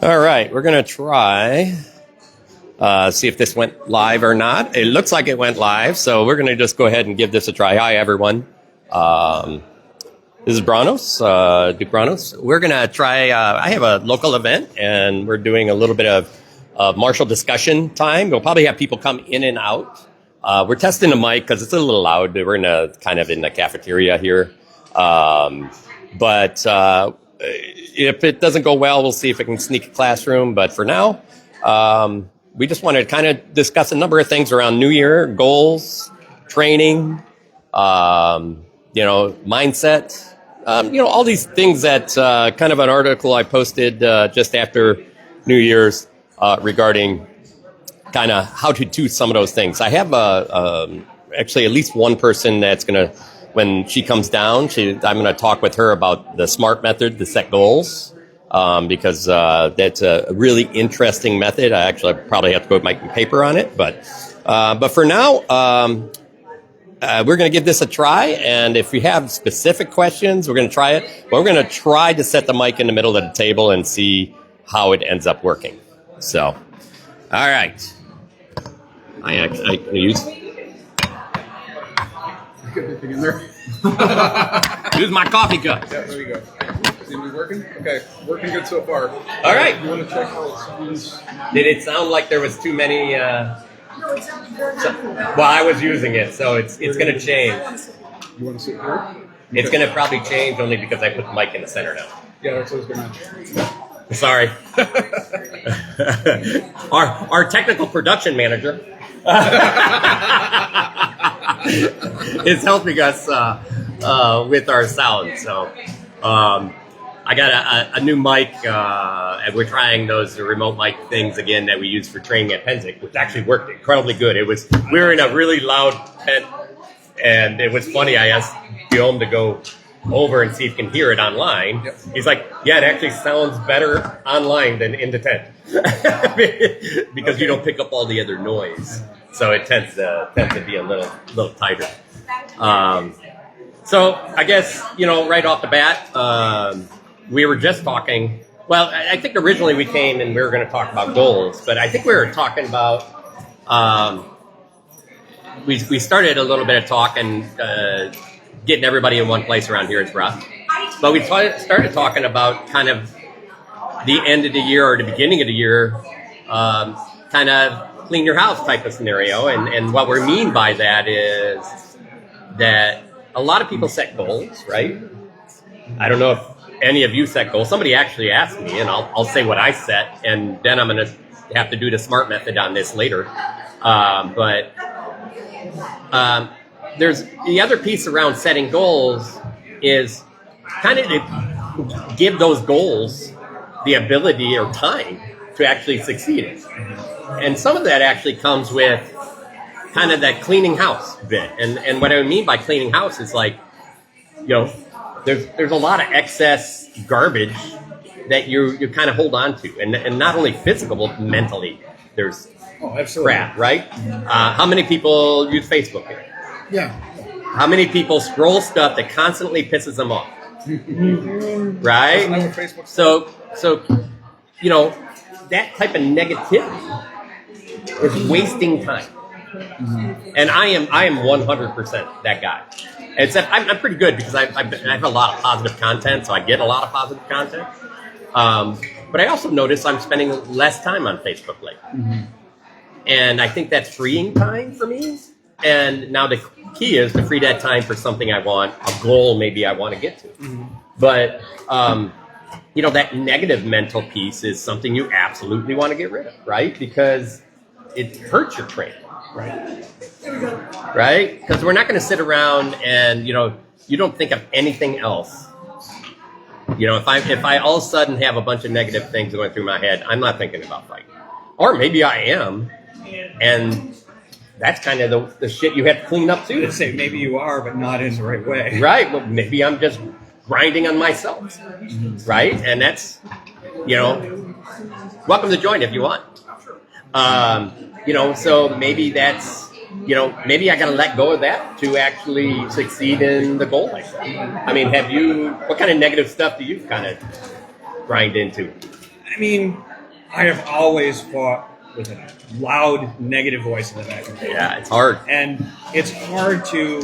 All right, we're going to try, see if this went live or not. It looks like it went live, so we're going to just go ahead and give this a try. Hi, everyone. This is Brannos, Duke Brannos. We're going to try, I have a local event, and we're doing a little bit of martial discussion time. We'll probably have people come in and out. We're testing the mic because it's a little loud. We're in the cafeteria here. But if it doesn't go well, we'll see if it can sneak a classroom. But for now, we just want to kind of discuss a number of things around New Year, goals, training, mindset, all these things that kind of an article I posted just after New Year's regarding kind of how to do some of those things. I have actually at least one person that's going to, when she comes down, I'm going to talk with her about the SMART method to set goals, because that's a really interesting method. I probably have to go with my paper on it, but for now, we're going to give this a try, and if we have specific questions, we're going to try it. But we're going to try to set the mic in the middle of the table and see how it ends up working. So, all right. I use. Get the thing in there. Use my coffee cup. Yeah, there we go. Seems to be working? Okay, working good so far. All right. You want to check how it sounds? Did it sound like there was too many? Well, I was using it, so it's going to change. You want to sit here? It's going to probably change only because I put the mic in the center now. Yeah, that's what I was going to. Sorry. Our technical production manager is helping us with our sound. So I got a new mic, and we're trying those remote mic things again that we use for training at Penzik, which actually worked incredibly good. We were in a really loud tent, and it was funny. I asked Guillaume to go over and see if you can hear it online. Yep. He's like, yeah, it actually sounds better online than in the tent because you don't pick up all the other noise. So it tends to be a little tighter. So I guess, right off the bat, we were just talking. Well, I think originally we came and we were going to talk about goals, but I think we were talking about, we started a little bit of talk and getting everybody in one place around here is rough. But we started talking about kind of the end of the year or the beginning of the year, kind of clean your house type of scenario. And what we mean by that is that a lot of people set goals, right? I don't know if any of you set goals. Somebody actually asked me, and I'll say what I set, and then I'm going to have to do the SMART method on this later. There's the other piece around setting goals is kind of to give those goals the ability or time to actually succeed. And some of that actually comes with kind of that cleaning house bit. And what I mean by cleaning house is like, there's a lot of excess garbage that you kind of hold on to. And not only physical, but mentally, there's crap, right? How many people use Facebook here? Yeah. How many people scroll stuff that constantly pisses them off? Right? So that type of negativity is wasting time. And I am 100% that guy. Except I'm pretty good because I have a lot of positive content, so I get a lot of positive content. But I also notice I'm spending less time on Facebook lately. And I think that's freeing time for me. And now the key is to free that time for something I want, a goal maybe I want to get to. But, that negative mental piece is something you absolutely want to get rid of, right? Because it hurts your training, right? Right? Because we're not going to sit around and, you don't think of anything else. If I all of a sudden have a bunch of negative things going through my head, I'm not thinking about fighting. Or maybe I am, and that's kind of the shit you have to clean up too. I'd say maybe you are, but not in the right way. Right. Well, maybe I'm just grinding on myself. Right. And that's, welcome to join if you want. So maybe that's, maybe I got to let go of that to actually succeed in the goal like that. I mean, what kind of negative stuff do you kind of grind into? I mean, I have always fought with a loud negative voice in the back of my head. Yeah, it's hard. And it's hard to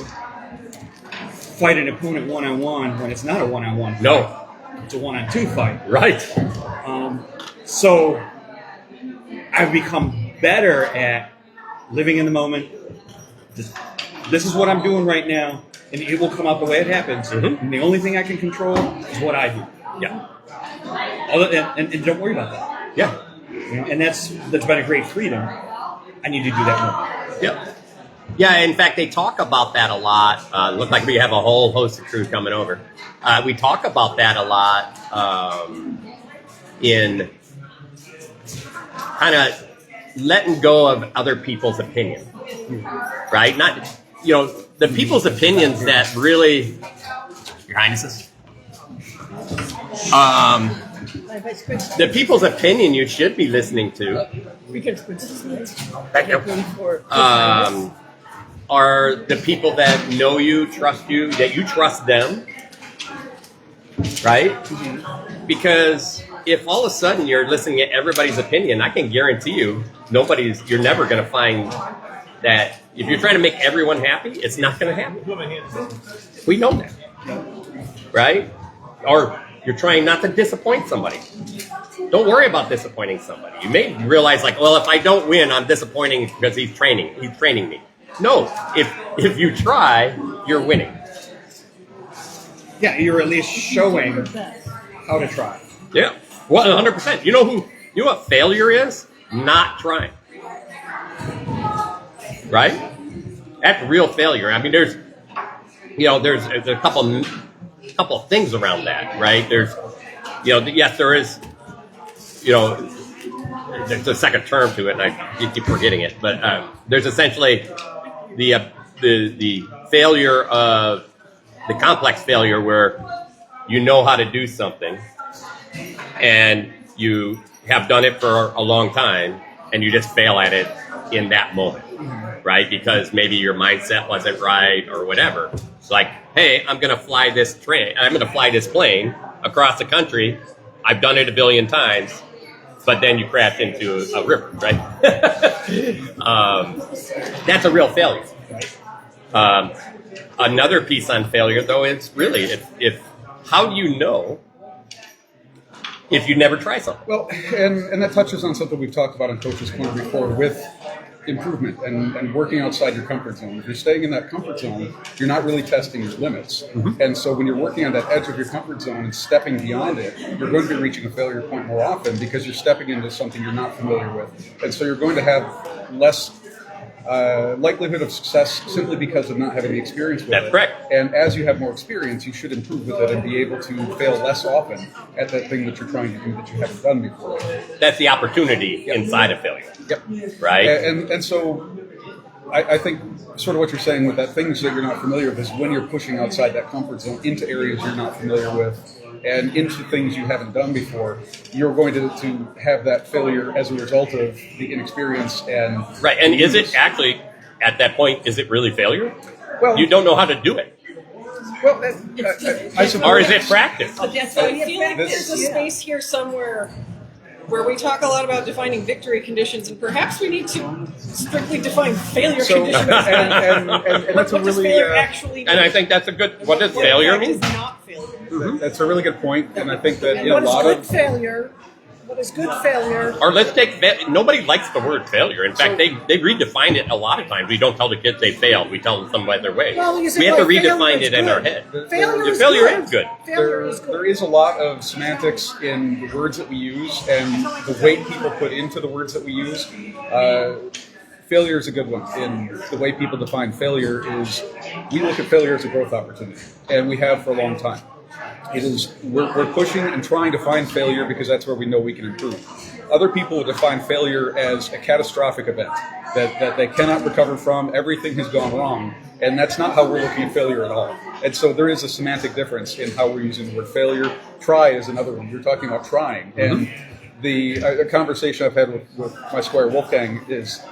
fight an opponent one-on-one when it's not a one-on-one fight. No. It's a one-on-two fight. Right. So I've become better at living in the moment. This is what I'm doing right now, and it will come out the way it happens. Mm-hmm. And the only thing I can control is what I do. Yeah. And don't worry about that. Yeah. You know, and that's been a great freedom. I need to do that more. Yep. Yeah, in fact, they talk about that a lot. Look like we have a whole host of crew coming over. We talk about that a lot in kind of letting go of other people's opinion, right? Not, the people's opinions that really, Your Highnesses, the people's opinion you should be listening to are the people that know you, trust you, that you trust them, right? Because if all of a sudden you're listening to everybody's opinion, I can guarantee you you're never going to find that. If you're trying to make everyone happy, it's not going to happen. We know that, right? Or you're trying not to disappoint somebody. Don't worry about disappointing somebody. You may realize, like, well, if I don't win, I'm disappointing because he's training me. No, if you try, you're winning. Yeah, you're at least showing how to try. Yeah, 100%. You know what failure is? Not trying. Right? That's real failure. I mean, there's a couple of things around that, right? There's, yes, there is, there's a second term to it, and I keep forgetting it, but there's essentially the failure of the complex failure where you know how to do something and you have done it for a long time and you just fail at it in that moment, right? Because maybe your mindset wasn't right or whatever. It's like, hey, I'm going to fly this plane across the country. I've done it a billion times, but then you crash into a river, right? That's a real failure. Another piece on failure, though, is really if how do you know if you never try something? Well, and that touches on something we've talked about on Coach's Corner before with improvement and working outside your comfort zone. If you're staying in that comfort zone, you're not really testing your limits. Mm-hmm. And so when you're working on that edge of your comfort zone and stepping beyond it, you're going to be reaching a failure point more often because you're stepping into something you're not familiar with. And so you're going to have less likelihood of success simply because of not having the experience with it. That's correct. And as you have more experience, you should improve with it and be able to fail less often at that thing that you're trying to do that you haven't done before. That's the opportunity inside of failure. Yep. Right? And so I think sort of what you're saying with that things that you're not familiar with is when you're pushing outside that comfort zone into areas you're not familiar with and into things you haven't done before, you're going to have that failure as a result of the inexperience and right. And is it actually at that point? Is it really failure? Well, you don't know how to do it. Well, I suppose, or is it practice? So I feel like there's a space here somewhere where we talk a lot about defining victory conditions, and perhaps we need to strictly define failure conditions. And that's what a does really failure actually mean? And I think that's a good. What does failure What mean? is not failure? Mm-hmm. That's a really good point, and I think that What a is lot good of failure? What is good failure? Or let's take nobody likes the word failure. In fact, they redefine it a lot of times. We don't tell the kids they failed. We tell them some other way. Well, we have to redefine it in our head. Failure is failure good. is good. Failure is good. there is a lot of semantics in the words that we use and the weight people put into the words that we use. Failure is a good one. In the way people define failure is we look at failure as a growth opportunity, and we have for a long time. It is we're pushing and trying to find failure because that's where we know we can improve. Other people would define failure as a catastrophic event that they cannot recover from. Everything has gone wrong, and that's not how we're looking at failure at all. And so there is a semantic difference in how we're using the word failure. Try is another one. You're talking about trying, and the conversation I've had with my squire Wolfgang is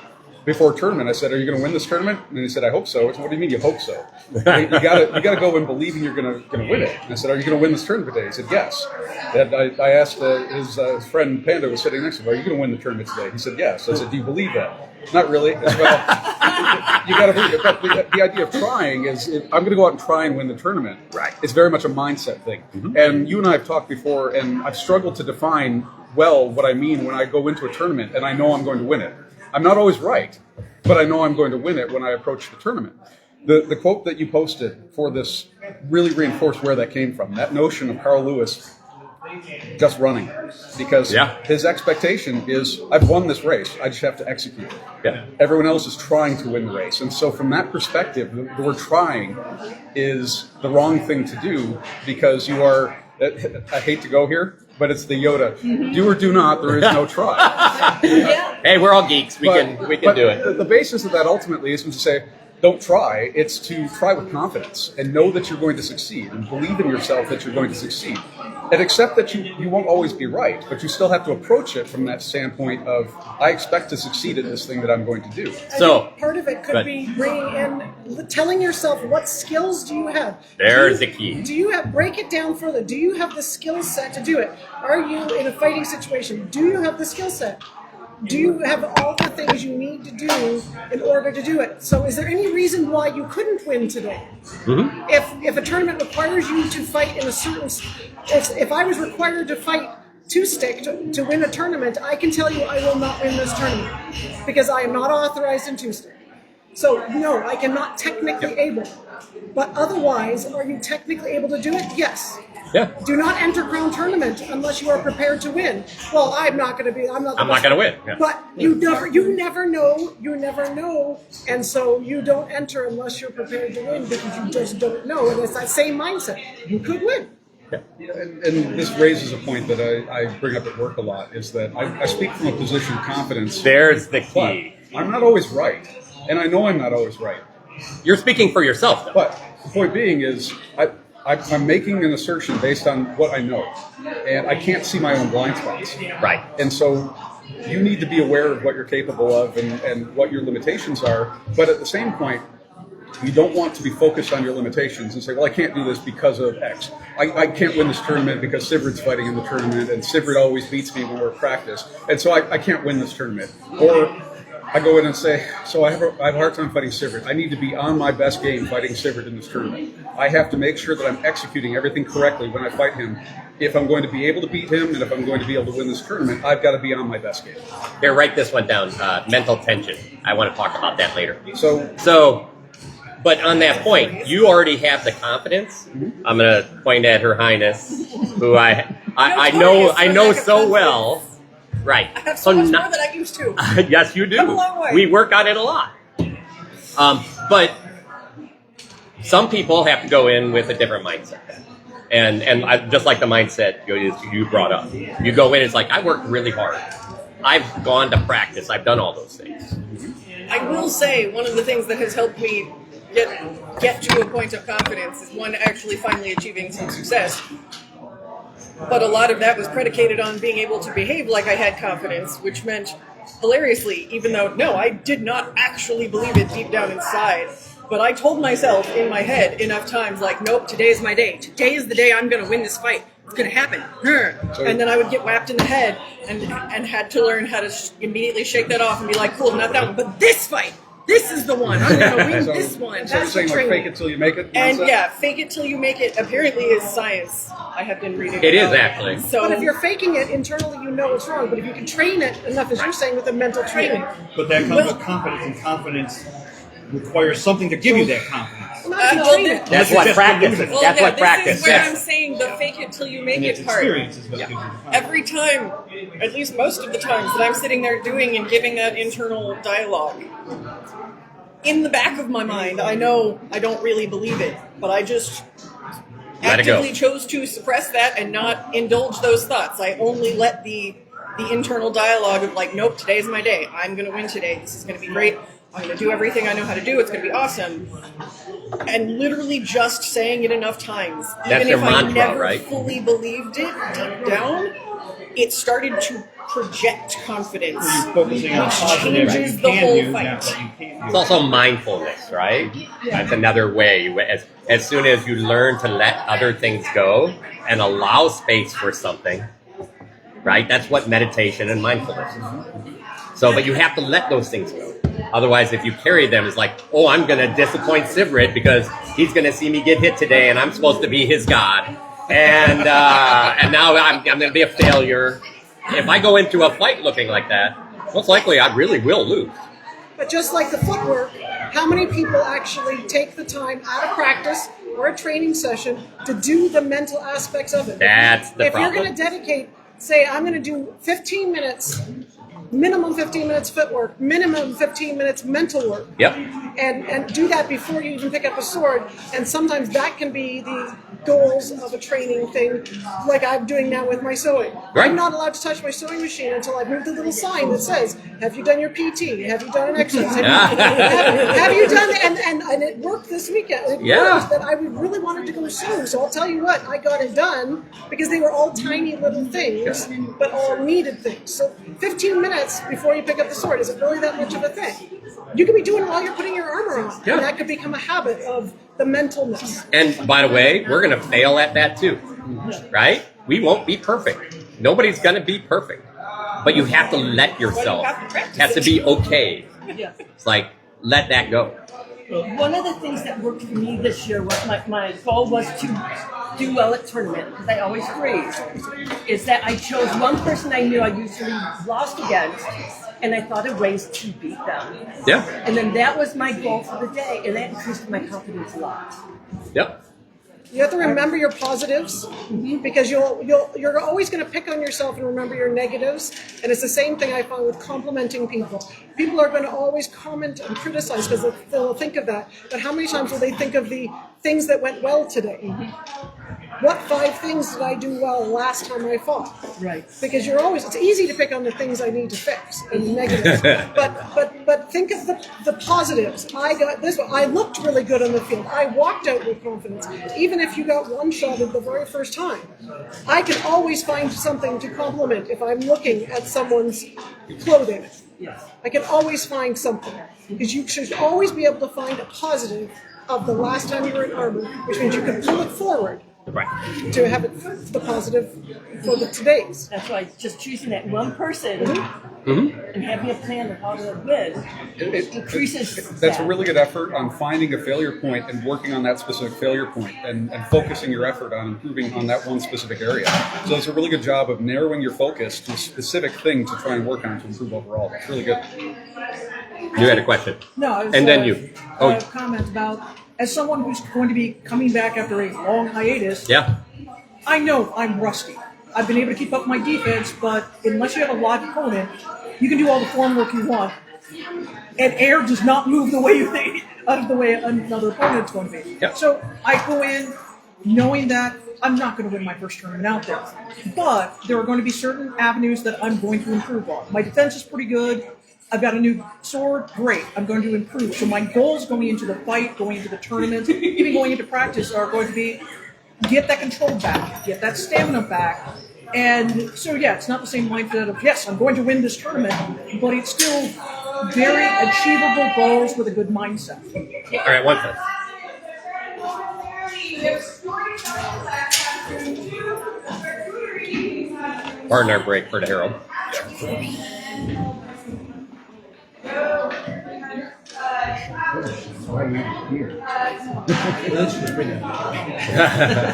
before tournament, I said, "Are you going to win this tournament?" And he said, "I hope so." I said, "What do you mean you hope so? You gotta go in believing you're going to win it." And I said, "Are you going to win this tournament today?" He said, "Yes." And I asked his friend Panda was sitting next to him, "Are you going to win the tournament today?" He said, "Yes." I said, "Do you believe that?" "Not really." I said, "Well, you got to believe it." But the idea of trying is, I'm going to go out and try and win the tournament. Right. It's very much a mindset thing. And you and I have talked before, and I've struggled to define well what I mean when I go into a tournament and I know I'm going to win it. I'm not always right, but I know I'm going to win it when I approach the tournament. The quote that you posted for this really reinforced where that came from. That notion of Carl Lewis just running. Because his expectation is, I've won this race, I just have to execute. Yeah. Everyone else is trying to win the race. And so from that perspective, the word trying is the wrong thing to do, because you are, I hate to go here, but it's the Yoda, do or do not, there is no try. Hey, we're all geeks. We can do it. The basis of that ultimately isn't to say, don't try. It's to try with confidence and know that you're going to succeed and believe in yourself that you're going to succeed. And accept that you won't always be right, but you still have to approach it from that standpoint of, I expect to succeed at this thing that I'm going to do. So Part of it could be bringing in, telling yourself, what skills do you have? There's the key. Do you have, break it down further. Do you have the skill set to do it? Are you in a fighting situation? Do you have the skill set? Do you have all the things you need to do in order to do it? So is there any reason why you couldn't win today? If a tournament requires you to fight in a certain... If I was required to fight two-stick to win a tournament, I can tell you I will not win this tournament because I am not authorized in two-stick. So no, I cannot technically able. But otherwise, are you technically able to do it? Yes. Yeah. Do not enter Crown Tournament unless you are prepared to win. Well, I'm not going to be. I'm not going to win. Yeah. But you never know, and so you don't enter unless you're prepared to win because you just don't know. And it's that same mindset. You could win. Yeah, and this raises a point that I bring up at work a lot, is that I speak from a position of confidence. There's the key. But I'm not always right, and I know I'm not always right. You're speaking for yourself, though. But the point being is, I'm making an assertion based on what I know, and I can't see my own blind spots. Right. And so you need to be aware of what you're capable of and what your limitations are, but at the same point, you don't want to be focused on your limitations and say, well, I can't do this because of X. I can't win this tournament because Sivrid's fighting in the tournament, and Sivrid always beats me when we're at practice, and so I can't win this tournament. Or I go in and say, so I have a hard time fighting Sivrid. I need to be on my best game fighting Sivrid in this tournament. I have to make sure that I'm executing everything correctly when I fight him. If I'm going to be able to beat him, and if I'm going to be able to win this tournament, I've got to be on my best game. Here, write this one down. Mental tension. I want to talk about that later. So, but on that point, you already have the confidence. I'm going to point at Her Highness, who I know so well. Right. I have so much more than I used to. Yes, you do. Come a long way. We work on it a lot. But some people have to go in with a different mindset. And just like the mindset you brought up. You go in, it's like, I worked really hard. I've gone to practice. I've done all those things. I will say one of the things that has helped me get to a point of confidence is one, actually finally achieving some success. But a lot of that was predicated on being able to behave like I had confidence, which meant, hilariously, even though, no, I did not actually believe it deep down inside, but I told myself in my head enough times, like, nope, today is my day. Today is the day I'm going to win this fight. It's going to happen. And then I would get whapped in the head and had to learn how to immediately shake that off and be like, cool, not that one, but this fight. This is the one. I'm going to win this one. So you're saying, like, fake it till you make it? And yeah, fake it till you make it apparently is science. I have been reading It is about actually. So, But if you're faking it internally, you know it's wrong. But if you can train it enough, as you're saying, with the mental training, But that comes with confidence, and confidence requires something to give you that confidence. That's what practice is. That's what practice is. Where is. I'm saying the fake it till you make And it it's part. experience is what gives you confidence. Every time, at least most of the times that I'm sitting there doing and giving that internal dialogue, in the back of my mind, I know I don't really believe it, but I just Let it go. actively chose to suppress that and not indulge those thoughts. I only let the internal dialogue of like, nope, today's my day. I'm going to win today. This is going to be great. I'm going to do everything I know how to do. It's going to be awesome. And literally just saying it enough times, That's even your if I mantra, never right? fully believed it deep down, it started to project confidence. You're focusing on positive changes you the can whole do, fight. not what you can't do. It's also mindfulness, right? That's another way. As soon as you learn to let other things go and allow space for something, right? That's what meditation and mindfulness is. So, but you have to let those things go. Otherwise, if you carry them, it's like, oh, I'm going to disappoint Sivrid because he's going to see me get hit today and I'm supposed to be his god. And now I'm going to be a failure. If I go into a fight looking like that, most likely I really will lose. But just like the footwork, how many people actually take the time out of practice or a training session to do the mental aspects of it? That's the If problem. you're going to dedicate, say, I'm going to do 15 minutes, minimum 15 minutes footwork, minimum 15 minutes mental work. Yep. And do that before you even pick up a sword. And sometimes that can be the goals of a training thing, like I'm doing now with my sewing. Right. I'm not allowed to touch my sewing machine until I've moved the little sign that says, have you done your PT? Have you done an exercise? Have you done it? And it worked this weekend. It worked that I really wanted to go sew. So I'll tell you what, I got it done because they were all tiny little things, but all needed things. So 15 minutes before you pick up the sword, is it really that much of a thing? You could be doing it while you're putting your armor on. Yeah. And that could become a habit of the mentalness. And by the way, we're going to fail at that too, right? We won't be perfect. Nobody's going to be perfect. But you have to let yourself. It has to be okay. It's like, let that go. One of the things that worked for me this year was my goal was to do well at tournament, because I always freeze, is that I chose one person I knew I usually lost against, and I thought of ways to beat them. Yeah. And then that was my goal for the day, and that increased my confidence a lot. Yep. You have to remember your positives because you're always going to pick on yourself and remember your negatives. And it's the same thing I found with complimenting people. People are going to always comment and criticize because they'll think of that. But how many times will they think of the things that went well today? What 5 things did I do well last time I fought? Right. Because it's easy to pick on the things I need to fix and the negatives. but think of the positives. I got this one. I looked really good on the field. I walked out with confidence. Even if you got one-shotted the very first time, I can always find something to compliment if I'm looking at someone's clothing. Yes. I can always find something. Because you should always be able to find a positive of the last time you were in armor, which means you can pull it forward. Right. To have it the positive for the today's. That's why just choosing that one person and having a plan of how to win increases That's that. a really good effort on finding a failure point and working on that specific failure point and focusing your effort on improving on that one specific area. So it's a really good job of narrowing your focus to a specific thing to try and work on to improve overall. It's really good. You had a question. No, I was, And then you. A comment about, as someone who's going to be coming back after a long hiatus, Yeah. I know I'm rusty. I've been able to keep up my defense, but unless you have a live opponent, you can do all the form work you want, and air does not move the way you think out of the way another opponent's going to be. Yeah. So I go in knowing that I'm not going to win my first tournament out there, but there are going to be certain avenues that I'm going to improve on. My defense is pretty good. I've got a new sword, great, I'm going to improve. So my goals going into the fight, going into the tournament, even going into practice are going to be get that control back, get that stamina back. And so, yeah, it's not the same mindset of, yes, I'm going to win this tournament, but it's still very achievable goals with a good mindset. All right, one thing. Pardon our break for the Herald. It's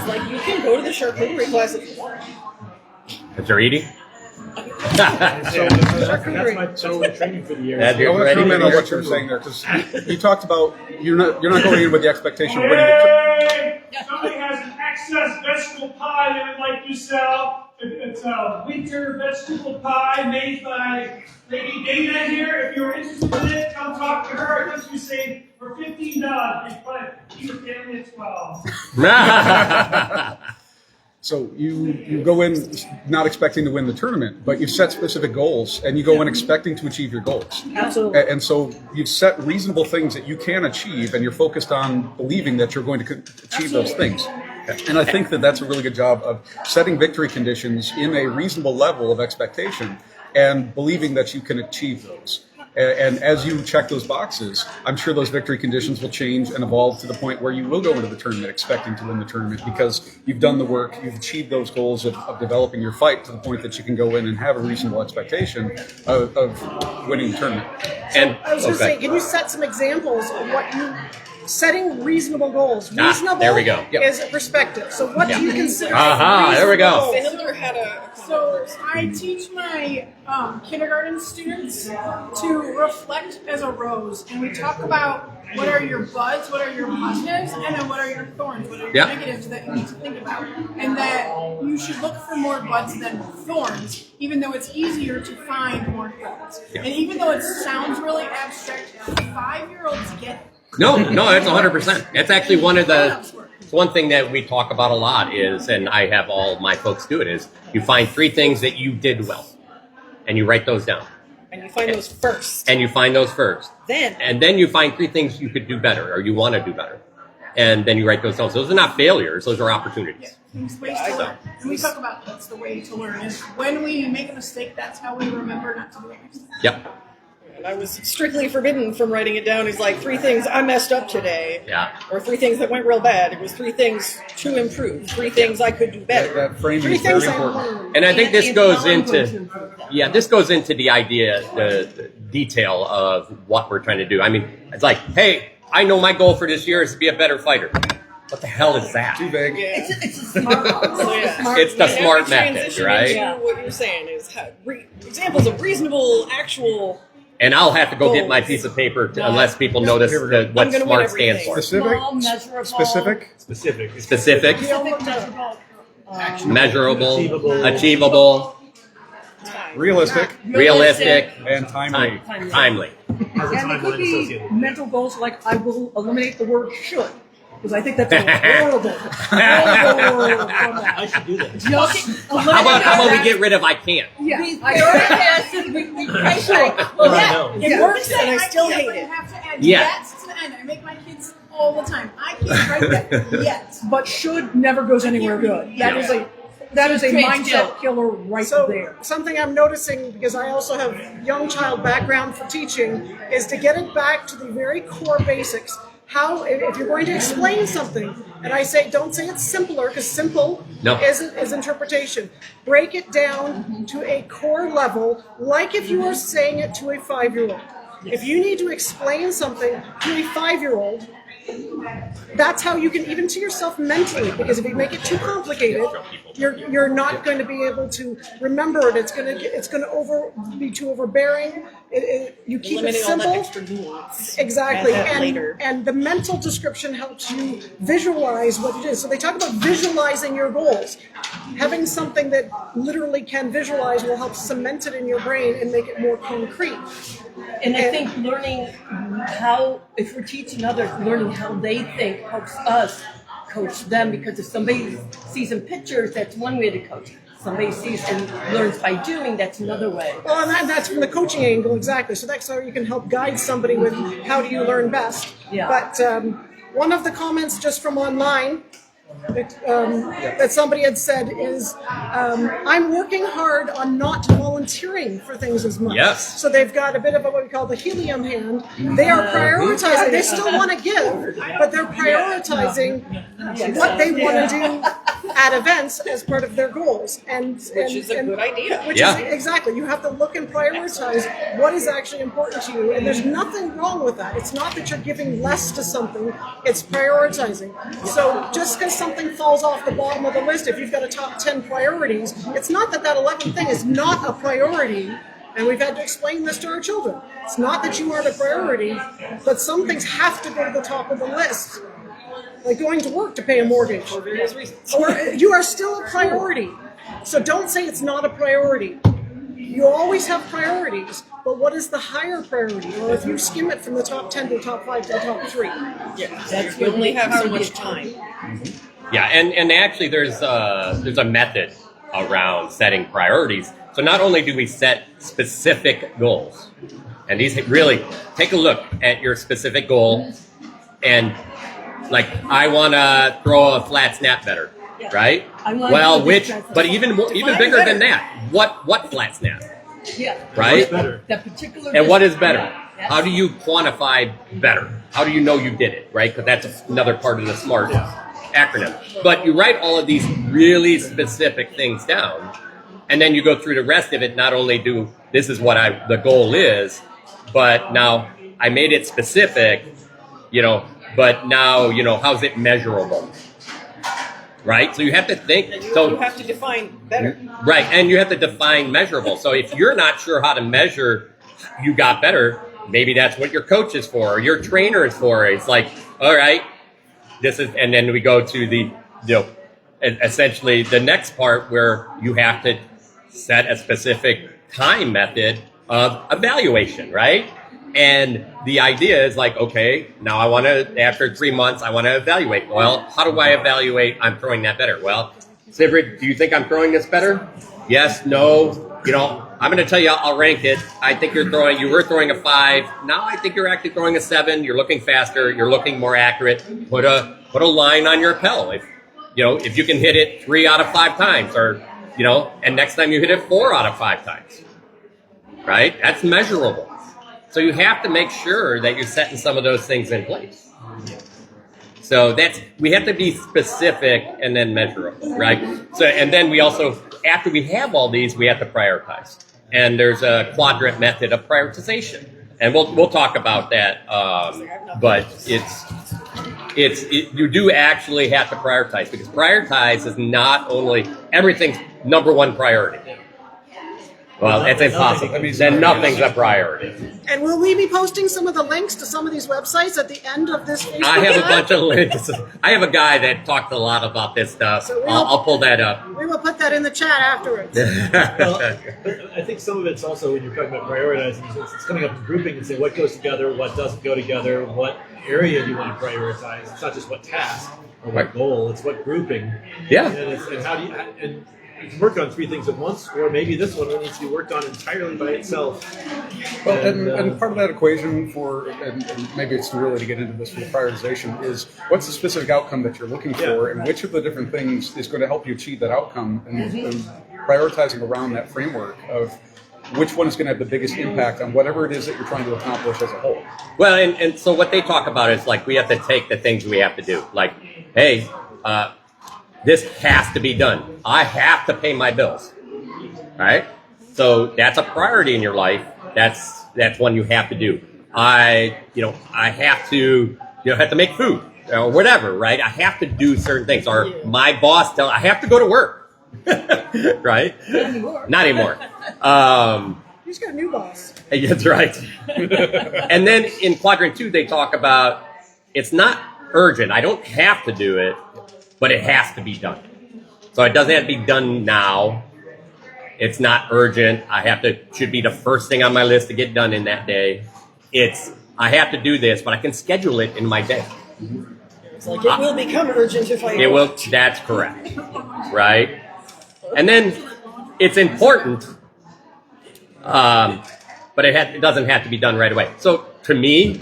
like you can go to the charcuterie class if you want. If they're eating? So that's my training for the year. That I you're want to ready comment to on go. what you were saying there because you talked about you're not going in with the expectation of winning it. Hey, somebody has an excess vegetable pie they would like to sell. It's a winter vegetable pie made by Lady Dana here. If you're interested in it, come talk to her. I think you save for $15. But keep your family at 12. So you go in not expecting to win the tournament, but you've set specific goals, and you go in expecting to achieve your goals. Absolutely. And so you've set reasonable things that you can achieve, and you're focused on believing that you're going to achieve those things. And I think that that's a really good job of setting victory conditions in a reasonable level of expectation and believing that you can achieve those. And as you check those boxes, I'm sure those victory conditions will change and evolve to the point where you will go into the tournament expecting to win the tournament because you've done the work, you've achieved those goals of developing your fight to the point that you can go in and have a reasonable expectation of winning the tournament. And I was going to say, can you set some examples of what you setting reasonable goals? Reasonable there we go. is a perspective. So what do you consider? There we go. Fiddler had a So I teach my kindergarten students to reflect as a rose, and we talk about what are your buds, what are your positives, and then what are your thorns, what are your negatives that you need to think about, and that you should look for more buds than thorns, even though it's easier to find more thorns. And even though it sounds really abstract, 5-year-olds get it. No, that's 100%. That's actually one thing that we talk about a lot is, and I have all my folks do it, is you find 3 things that you did well, and you write those down. And you find those first. And you find those first. Then. And then you find 3 things you could do better, or you want to do better. And then you write those down. So those are not failures, those are opportunities. Ways to learn. And we talk about that's the way to learn is when we make a mistake, that's how we remember not to do it next time. Yep. And I was strictly forbidden from writing it down. It's like 3 things I messed up today. Yeah. Or 3 things that went real bad. It was 3 things to improve. 3 things I could do better. That framing 3 is very things I important. learned. And I think this And goes how I'm going to into, improve that. this goes into the idea, the detail of what we're trying to do. I mean, it's like, hey, I know my goal for this year is to be a better fighter. What the hell is that? Too vague. Yeah. It's a smart So, yeah. It's the And smart now we method, transition right? into what you're saying is examples of reasonable, actual. And I'll have to go get my piece of paper unless people notice Here we go. what I'm gonna SMART win stands everything. for. Specific? Small, measurable. Specific? Specific. Specific, Measurable. measurable, achievable, Realistic? realistic, And timely. timely. Has a And it timeline could be associated. mental goals like I will eliminate the word should. Because I think that's horrible. Horrible format. I should do that. Just How about we get rid of I can't? Yeah. We prioritize Well, I know. It works, and I still hate But you it. have to add Yeah. yet to the end. I make my kids all the time. I can't write that yet. But should never goes anywhere good. That is a mindset killer right So there. something I'm noticing, because I also have young child background for teaching, is to get it back to the very core basics. How, if you're going to explain something, and I say, don't say it's simpler, because simple is interpretation. Break it down to a core level, like if you were saying it to a 5-year-old. If you need to explain something to a 5-year-old, that's how you can, even to yourself mentally, because if you make it too complicated, you're not going to be able to remember it. It's going to be too overbearing. You keep Eliminate it all that simple. extra nuance. Exactly, Add that later. and the mental description helps you visualize what it is. So they talk about visualizing your goals. Having something that literally can visualize will help cement it in your brain and make it more concrete. And I think learning how, if we're teaching others, learning how they think helps us coach them. Because if somebody sees in pictures, that's one way to coach. Somebody sees and learns by doing, that's another way. Well, and that's from the coaching angle, exactly. So that's how you can help guide somebody with how do you learn best. Yeah. But one of the comments just from online that somebody had said is, I'm working hard on not volunteering for things as much. Yes. So they've got a bit of what we call the helium hand. They are prioritizing. They still want to give, but they're prioritizing what they want to do at events as part of their goals. Which is a good idea. Which is exactly. You have to look and prioritize what is actually important to you, and there's nothing wrong with that. It's not that you're giving less to something, it's prioritizing. So just because something falls off the bottom of the list, if you've got a top 10 priorities, it's not that 11th thing is not a priority, and we've had to explain this to our children. It's not that you aren't a priority, but some things have to go to the top of the list, like going to work to pay a mortgage. For various reasons. Or you are still a priority. So don't say it's not a priority. You always have priorities, but what is the higher priority? Or if you skim it from the top 10 to the top 5 to the top 3. Yeah, you only have so much time. Yeah, and actually there's a method around setting priorities. So not only do we set specific goals, and these really take a look at your specific goal, and like I want to throw a flat snap better, right? But even bigger than that, what flat snap? Yeah. right? That particular. And what is better? Yeah. How do you quantify better? How do you know you did it, right? Because that's another part of the SMART acronym. But you write all of these really specific things down, and then you go through the rest of it. Not only do this is what the goal is, but now I made it specific, but now, how's it measurable? Right? So you have to think. You have to define better. Right, and you have to define measurable. So if you're not sure how to measure you got better, maybe that's what your coach is for or your trainer is for. It's like, all right, this is, and then we go to the, essentially the next part where you have to set a specific time method of evaluation, right? And the idea is like, okay, now I want to, after 3 months, I want to evaluate. Well, how do I evaluate I'm throwing that better? Well, Sivrid, do you think I'm throwing this better? Yes, no, I'm going to tell you, I'll rank it. I think you were throwing a 5. Now I think you're actually throwing a 7. You're looking faster. You're looking more accurate. Put a line on your Pell. If you can hit it 3 out of 5 times or, and next time you hit it 4 out of 5 times, right? That's measurable. So you have to make sure that you're setting some of those things in place. So we have to be specific and then measurable, right? So, and then we also, after we have all these, we have to prioritize. And there's a quadrant method of prioritization. And we'll talk about that. But you do actually have to prioritize, because prioritize is not only everything's number one priority. Well, it's impossible. Then nothing's a priority. And will we be posting some of the links to some of these websites at the end of this Facebook I have a Live? bunch of links. I have a guy that talked a lot about this stuff. So I'll pull that up. We will put that in the chat afterwards. Well, I think some of it's also, when you're talking about prioritizing, it's coming up with grouping and saying what goes together, what doesn't go together, what area you want to prioritize. It's not just what task or what goal, it's what grouping. Yeah. And how do you, and you can work on 3 things at once, or maybe this one needs to be worked on entirely by itself. Well, and part of that equation and maybe it's too early to get into this for prioritization, is what's the specific outcome that you're looking for, and which of the different things is going to help you achieve that outcome, and prioritizing around that framework of which one is going to have the biggest impact on whatever it is that you're trying to accomplish as a whole. Well, and so what they talk about is like we have to take the things we have to do. Like, hey, this has to be done. I have to pay my bills, right? So that's a priority in your life. That's one you have to do. I have to make food or whatever, right? I have to do certain things. Or my boss I have to go to work, right? Not anymore. He's got a new boss. That's right. And then in quadrant 2, they talk about it's not urgent. I don't have to do it, but it has to be done. So it doesn't have to be done now. It's not urgent. Should be the first thing on my list to get done in that day. I have to do this, but I can schedule it in my day. It's like it will become urgent if I. It will. That's correct. Right. And then it's important, but it doesn't have to be done right away. So to me,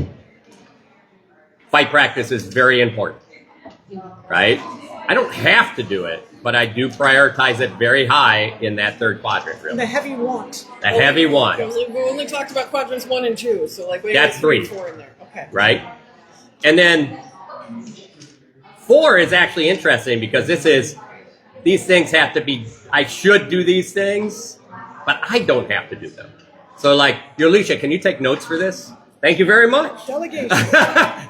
fight practice is very important. Right. I don't have to do it, but I do prioritize it very high in that 3rd quadrant. Really, The heavy want. a heavy one, We only talked about quadrants 1 and 2, so like we That's have 3 3. and 4 in there. Okay. right? And then 4 is actually interesting because these things have to be. I should do these things, but I don't have to do them. So, like, Joleicia, can you take notes for this? Thank you very much. Delegation.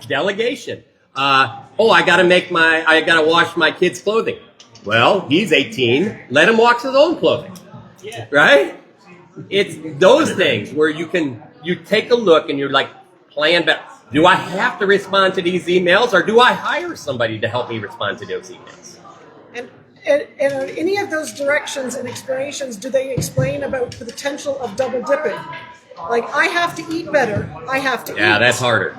Delegation. I gotta wash my kid's clothing. Well, he's 18. Let him wash his own clothing. Yeah. Right? It's those things where you take a look and you're like, plan better. Do I have to respond to these emails, or do I hire somebody to help me respond to those emails? And any of those directions and explanations, do they explain about the potential of double dipping? Like, I have to eat better, I have to eat. Yeah, that's harder.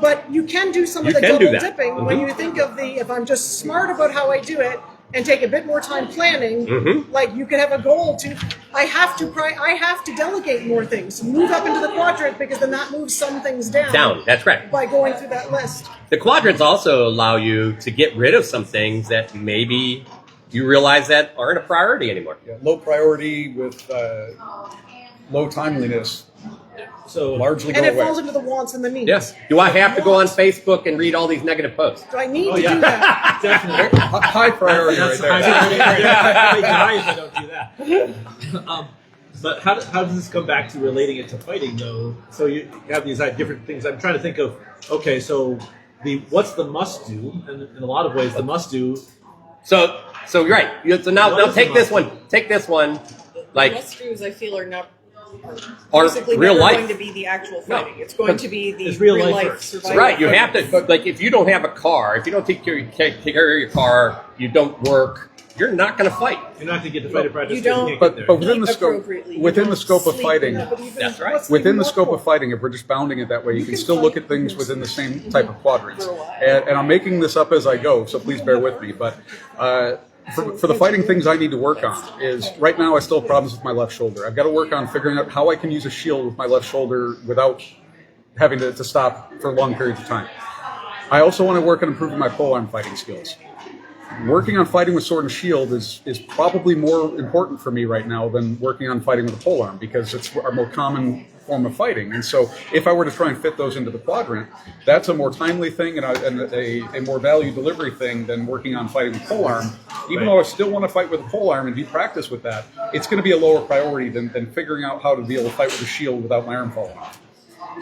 But you can do some of the double dipping when you think of if I'm just smart about how I do it and take a bit more time planning, like you could have a goal I have to delegate more things, move up into the quadrant, because then that moves some things down. Down, that's right. By going through that list. The quadrants also allow you to get rid of some things that maybe you realize that aren't a priority anymore. Yeah, low priority with low timeliness So largely go And it away. falls into the wants and the needs. Yes. Do I have to go on Facebook and read all these negative posts? Do I need Oh, to yeah. do that? definitely. High priority right there. I'd die if I don't do that. But how does this come back to relating it to fighting, though? So you have these different things. I'm trying to think of, okay, so what's the must do? And in a lot of ways, the must do. So you're right. So now take this one. Take this one. Like, must-dos, I feel, are not or basically real never life. going to be the actual fighting. It's going to be the It's real real life life first. survival. Right, you have to, like, if you don't have a car, if you don't take care of your car, you don't work, you're not going to fight. You're not going to get to fight a practice. You don't- But within Eat the scope, appropriately. You within don't the scope of sleep fighting, enough. That's right. within the scope of fighting, if we're just bounding it that way, you can still look at things within the same type of quadrants. And I'm making this up as I go, so please bear with me. But for the fighting things I need to work on is, right now I still have problems with my left shoulder. I've got to work on figuring out how I can use a shield with my left shoulder without having to stop for long periods of time. I also want to work on improving my polearm fighting skills. Working on fighting with sword and shield is probably more important for me right now than working on fighting with a polearm, because it's our more common form of fighting. And so if I were to try and fit those into the quadrant, that's a more timely thing and a more value delivery thing than working on fighting with polearm. Even though I still want to fight with a polearm and do practice with that, it's going to be a lower priority than figuring out how to be able to fight with a shield without my arm falling off.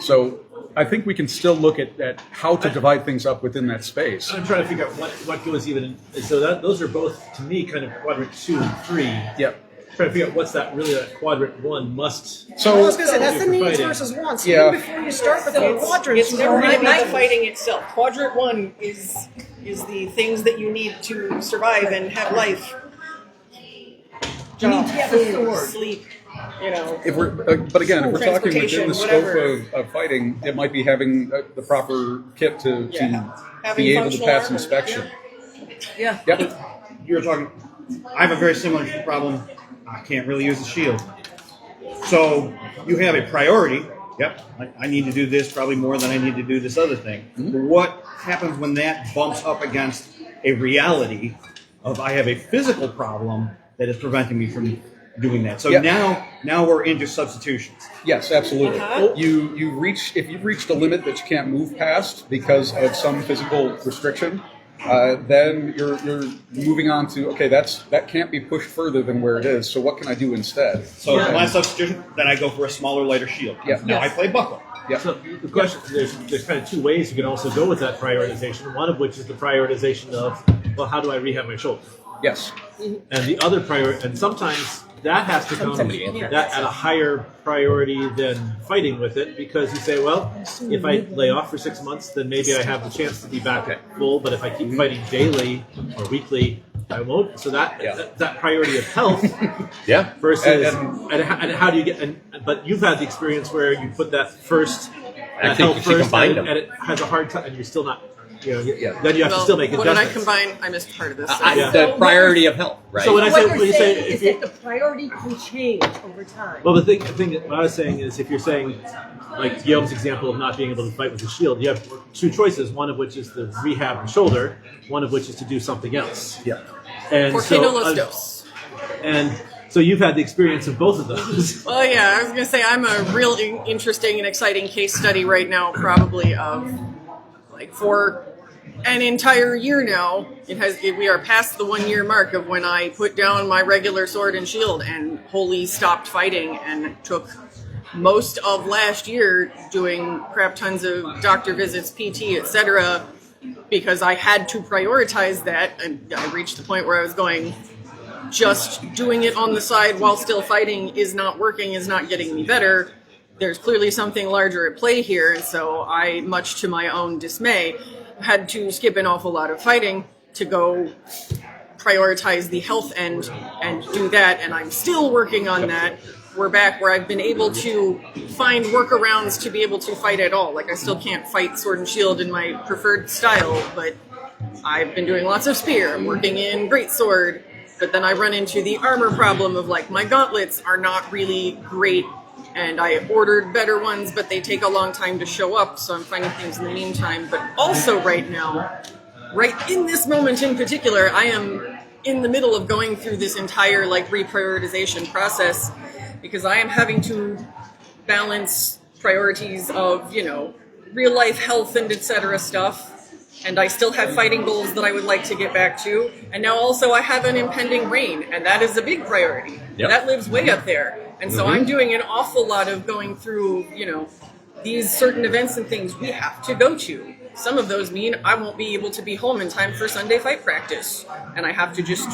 So I think we can still look at how to divide things up within that space. I'm trying to figure out what goes even in. So those are both, to me, kind of quadrant 2 and 3. Yep. Trying to figure out what's that quadrant 1 must. So I was going to say, that's the needs fighting. versus wants. Yeah. Even before you start the So quadrants, it's you never know, going to be my- the fighting itself. Quadrant 1 is the things that you need to survive and have life. You need to have a sword. Sleep, you know. If we're, but again, if we're talking within the scope Transportation, of fighting, it might be having the proper kit to Having be able to functional pass armor, inspection. Yeah. Yep. You're talking. I have a very similar problem. I can't really use the shield. So you have a priority. Yep, I need to do this probably more than I need to do this other thing. But what happens when that bumps up against a reality of I have a physical problem that is preventing me from doing that? So Yep. now we're into substitutions. Yes, absolutely. Uh-huh. If you've reached a limit that you can't move past because of some physical restriction, then you're moving on to, okay, that can't be pushed further than where it is. So what can I do instead? So my substitution, then I go for a smaller, lighter shield. Yeah. Now I play buckle. Yep. So the question, there's kind of 2 ways you can also go with that prioritization. One of which is the prioritization of, well, how do I rehab my shoulder? Yes. And the other priority, and sometimes that has to come that at a higher priority than fighting with it, because you say, well, if I lay off for 6 months, then maybe I have the chance to be back at full. But if I keep fighting daily or weekly, I won't. So that priority of health, Yeah. versus and how do you get? But you've had the experience where you put that first, I think health you should first, combine and, them. and it has a hard time, and you're still not. Then you have to still make what did I adjustments. combine? I missed part of this. The priority of health, right? So when I What say, you're when you saying say, is that the priority can change over time. well, the thing that what I was saying is, if you're saying, like Guillaume's example of not being able to fight with a shield, you have 2 choices. One of which is the rehab the shoulder. One of which is to do something else. Yeah. And Por qué no los dos? and so you've had the experience of both of those. Well, yeah, I was going to say I'm a real interesting and exciting case study right now, probably of like for an entire year now. We are past the 1-year mark of when I put down my regular sword and shield and wholly stopped fighting, and took most of last year doing crap tons of doctor visits, PT, etc., because I had to prioritize that, and I reached the point where I was going, just doing it on the side while still fighting is not working, is not getting me better. There's clearly something larger at play here, and so I, much to my own dismay, had to skip an awful lot of fighting to go prioritize the health end and do that, and I'm still working on that. We're back where I've been able to find workarounds to be able to fight at all. Like, I still can't fight sword and shield in my preferred style, but I've been doing lots of spear. I'm working in greatsword, but then I run into the armor problem of, like, my gauntlets are not really great, and I ordered better ones, but they take a long time to show up, so I'm finding things in the meantime. But also right now, right in this moment in particular, I am in the middle of going through this entire, like, reprioritization process, because I am having to balance priorities of, real life health and etc. stuff. And I still have fighting goals that I would like to get back to. And now also I have an impending reign, and that is a big priority. Yep. That lives way up there. And so I'm doing an awful lot of going through, these certain events and things we have to go to. Some of those mean I won't be able to be home in time for Sunday fight practice. And I have to just...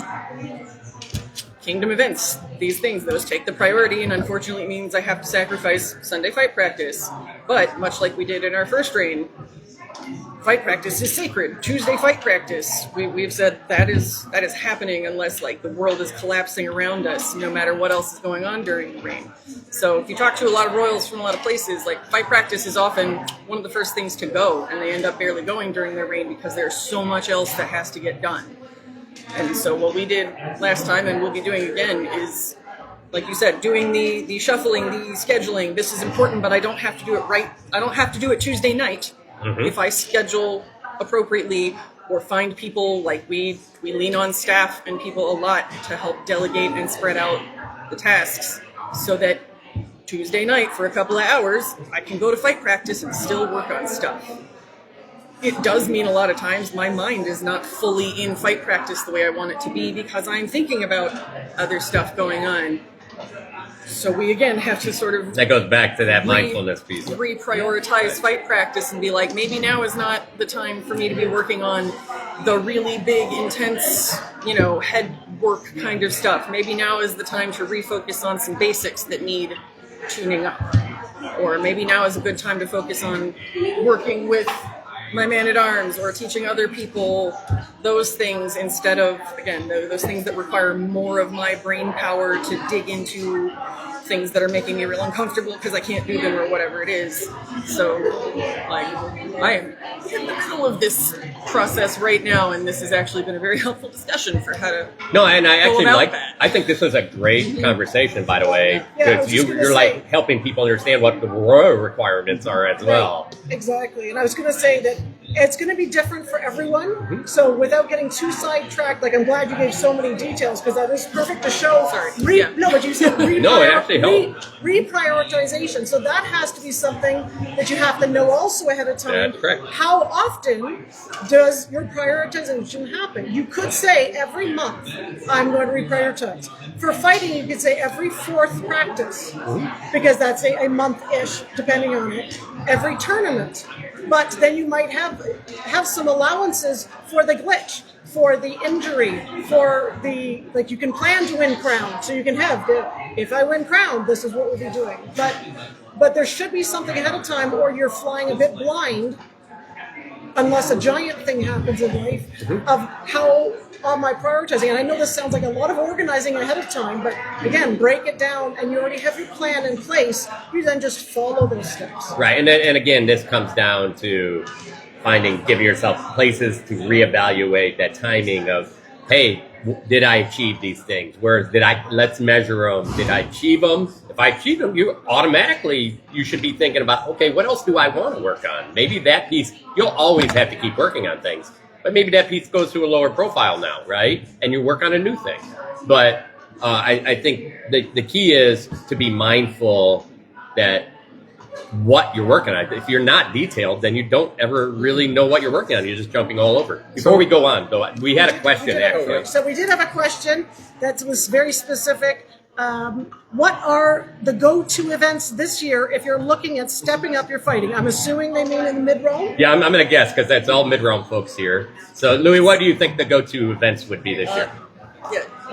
Kingdom events, these things, those take the priority, and unfortunately it means I have to sacrifice Sunday fight practice. But much like we did in our first reign, fight practice is sacred. Tuesday fight practice, we've said that is happening unless the world is collapsing around us, no matter what else is going on during the reign. So if you talk to a lot of royals from a lot of places, fight practice is often one of the first things to go, and they end up barely going during their reign because there's so much else that has to get done. And so what we did last time, and we'll be doing again, is, like you said, doing the shuffling, the scheduling. This is important, but I don't have to do it right. I don't have to do it Tuesday night. If I schedule appropriately or find people, we lean on staff and people a lot to help delegate and spread out the tasks so that Tuesday night for a couple of hours, I can go to fight practice and still work on stuff. It does mean a lot of times my mind is not fully in fight practice the way I want it to be because I'm thinking about other stuff going on. So we again have to sort of... That goes back to that mindfulness piece. Reprioritize fight practice and be maybe now is not the time for me to be working on the really big, intense, head work kind of stuff. Maybe now is the time to refocus on some basics that need tuning up. Or maybe now is a good time to focus on working with my man-at-arms or teaching other people those things instead of, again, those things that require more of my brain power to dig into things that are making me real uncomfortable because I can't do them or whatever it is. So, I am in the middle of this process right now, and this has actually been a very helpful discussion for how to No, and I actually that. I think this was a great conversation, by the way, Yeah, because you're helping people understand what the royal requirements are as well. Exactly. And I was going to say that it's going to be different for everyone. So without getting too sidetracked, I'm glad you gave so many details because that is perfect to show. No, but you said No, it actually helped. Reprioritization. So that has to be something that you have to know also ahead of time. That's correct. How often does your prioritization happen? You could say every month I'm going to reprioritize. For fighting, you could say every fourth practice because that's a month-ish, depending on it. Every tournament. But then you might have some allowances for the glitch, for the injury, for the, you can plan to win crown. So you can have, if I win crown, this is what we'll be doing. But there should be something ahead of time or you're flying a bit blind, unless a giant thing happens in life, of how am I prioritizing. And I know this sounds like a lot of organizing ahead of time, but again, break it down and you already have your plan in place. You then just follow those steps. Right, and again, this comes down to giving yourself places to reevaluate that timing of, hey, did I achieve these things? Let's measure them. Did I achieve them? If I achieve them, you should be thinking about, okay, what else do I want to work on? Maybe that piece, you'll always have to keep working on things, but maybe that piece goes to a lower profile now, right? And you work on a new thing. But I think the key is to be mindful that what you're working on. If you're not detailed, then you don't ever really know what you're working on. You're just jumping all over. Before we go on, though, we had a question, actually. So we did have a question that was very specific. What are the go-to events this year if you're looking at stepping up your fighting? I'm assuming they mean in the mid-realm? Yeah, I'm going to guess because that's all mid-realm folks here. So, Louis, what do you think the go-to events would be this year?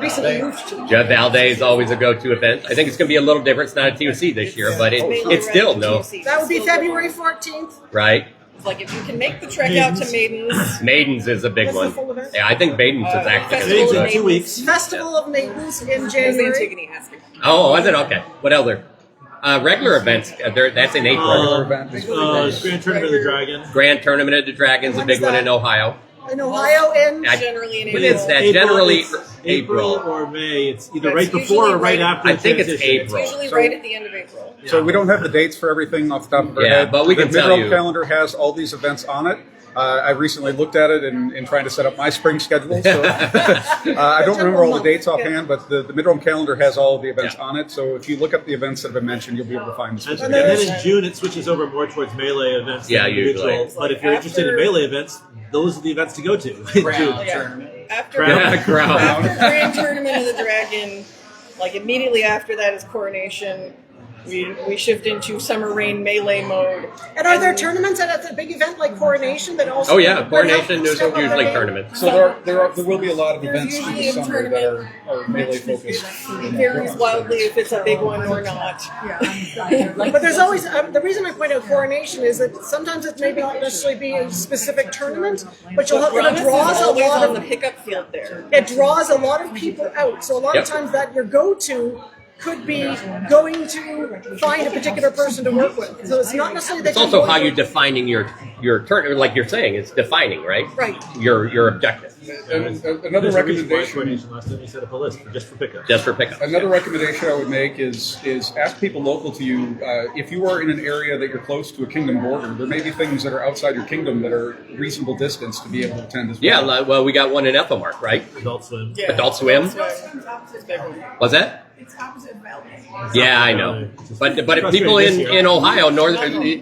recently moved to. Jeff Valde is always a go-to event. I think it's going to be a little different. It's not a TOC this year, but it's still no. That would be February 14th. Right. Like if you can make the trek out to Maidens. Maidens is a big That's one. the full event? Yeah, I think Maidens is actually Festival going to of be good. 2 weeks. Festival of Maidens in There's January. Antigone has to be. Oh, was it? Okay. What other? Regular events. That's in April. Grand Tournament of the Dragon. Grand Tournament of the Dragon's a big one in Ohio. In Ohio in Generally in When April. is that? April, Generally it's April or May. It's either right It's before usually or right right- after. I think it's transition. April. It's usually So- right at the end of April. So we don't have the dates for everything off the top of our Yeah, head. but we the can tell mid-roll you. calendar has all these events on it. I recently looked at it in trying to set up my spring schedule. So I don't remember all the dates offhand, but the mid-roam calendar has all of the events on it. So if you look up the events that have been mentioned, you'll be able to find the And specific then events. in June, it switches over more towards melee events than individual. usually. But if you're interested in melee events, those are the events to go to in June. After Crown. after Grand Tournament of the Dragon, like immediately after that is Coronation. We shift into Summer Rain melee mode. And are there tournaments at the big event like Coronation that also? Oh yeah, Coronation. There's usually tournaments. So there will be a lot of There's events in usually the a summer that tournament. are melee focused. It varies wildly if it's a big one or not. But there's always the reason I point out Coronation is that sometimes it may not necessarily be a specific tournament, but it Brannos draws is a always lot on the of pickup field there. it draws a lot of people out. So a lot of times that your go-to could be going to find a particular person to work with. So it's not necessarily that It's you're also going how to- you're defining your turn. Like you're saying, it's defining, right? Right. Your objective. And another There's a reason why recommendation. coordination last time you set up a list just for pickup. Just for pickup. Another recommendation I would make is ask people local to you, if you are in an area that you're close to a kingdom border, there may be things that are outside your kingdom that are reasonable distance to be able to attend as well. Yeah, well, we got one in Ethelmark, right? Adult Swim. Yeah. Adult Swim. Was that? It's opposite Valley. Yeah, I know. But if people in Ohio,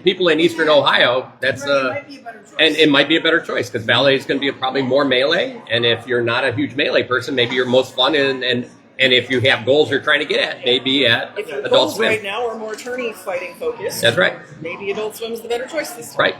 people in Eastern Ohio, that's Might be a better choice. and it might be a better choice because ballet is going to be probably more melee. And if you're not a huge melee person, maybe you're most fun and if you have goals you're trying to get at, maybe at If your Adult goals Swim. right now are more tourney fighting focused, That's right. maybe Adult Swim's the better choice this time. Right.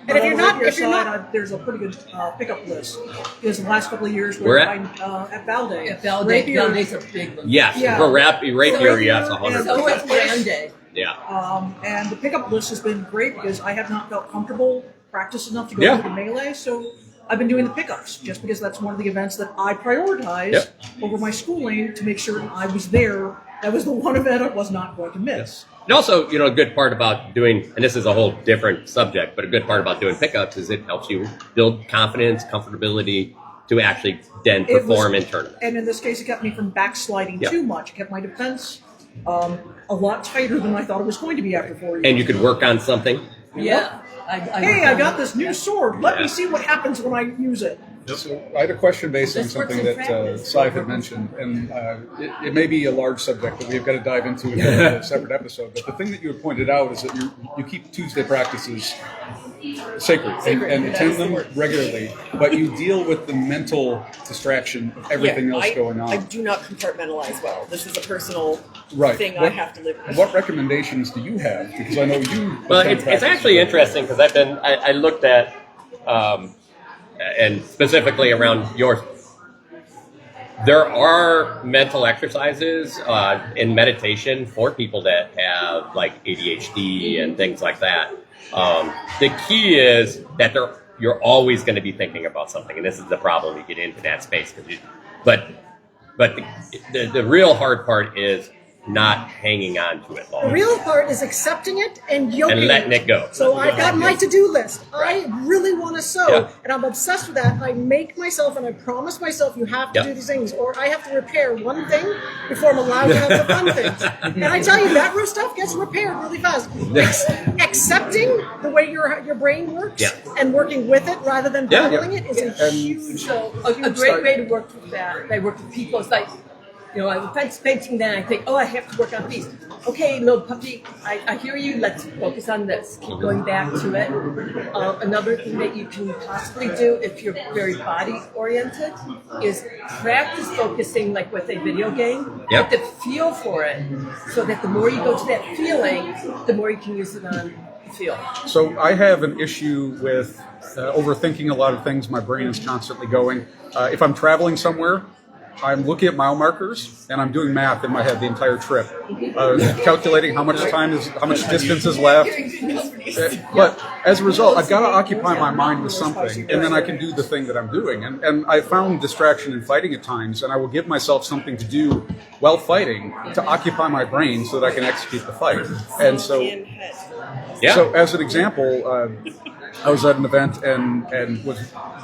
And if you're on not, your if you're side, not, there's a pretty good pickup list. Because the last couple of years, Where at? I'm at Valday. At Valday, Rapier, Valday's a big one. Yes. Yeah. For rapier, yes, So 100%. So is Grande. Yeah. and the pickup list has been great because I have not felt comfortable, practiced enough to go Yeah. to the melee. So I've been doing the pickups just because that's one of the events that I prioritize Yep. over my schooling to make sure I was there. That was the one event I was not going to miss. And also, a good part about doing, and this is a whole different subject, but a good part about doing pickups is it helps you build confidence, comfortability to actually then It was- perform in tournaments. And in this case, it kept me from backsliding Yep. too much. It kept my defense a lot tighter than I thought it was going to be after 4 years. And you could work on something. Yeah. Hey, I got this new sword. Let me see what happens when I use it. So I had a question based on This works something in that practice. Sive had mentioned, and it may be a large subject that we've got to dive into in a separate episode. But the thing that you had pointed out is that you keep Tuesday practices sacred and attend them regularly, but you deal with the mental distraction of everything else going on. I do not compartmentalize well. This is a personal Right. thing I have to live with. What recommendations do you have? Because I know you. Well, attend it's practice actually regularly. interesting because I looked at, and specifically around yours, there are mental exercises in meditation for people that have like ADHD and things like that. The key is that you're always going to be thinking about something, and this is the problem. You get into that space, but the real hard part is not hanging on to it long. the real part is accepting it and yoking And letting it go. So I've got my to-do list. I really want to sew, Yeah. and I'm obsessed with that. I make myself and I promise myself you have to Yeah. do these things, or I have to repair one thing before I'm allowed to have the fun things. And I tell you, that stuff gets repaired really fast. Accepting the way your brain works Yeah. and working with it rather than Yeah. battling it is a huge. So a great way to work with that, I work with people, it's like, I'm fence painting, then I think, I have to work on these. Okay, little puppy, I hear you, let's focus on this. Keep going back to it. Another thing that you can possibly do if you're very body-oriented is practice focusing like with a video game. Yep. Get the feel for it, so that the more you go to that feeling, the more you can use it on the field. So I have an issue with overthinking a lot of things. My brain is constantly going. If I'm traveling somewhere, I'm looking at mile markers and I'm doing math in my head the entire trip, calculating how much distance is left. But as a result, I've got to occupy my mind with something, and then I can do the thing that I'm doing. And I found distraction in fighting at times, and I will give myself something to do while fighting to occupy my brain so that I can execute the fight. And so, Yeah. so as an example, I was at an event and was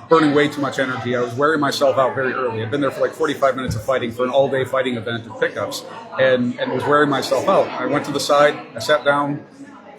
burning way too much energy. I was wearing myself out very early. I'd been there for like 45 minutes of fighting for an all-day fighting event of pickups, and was wearing myself out. I went to the side, I sat down,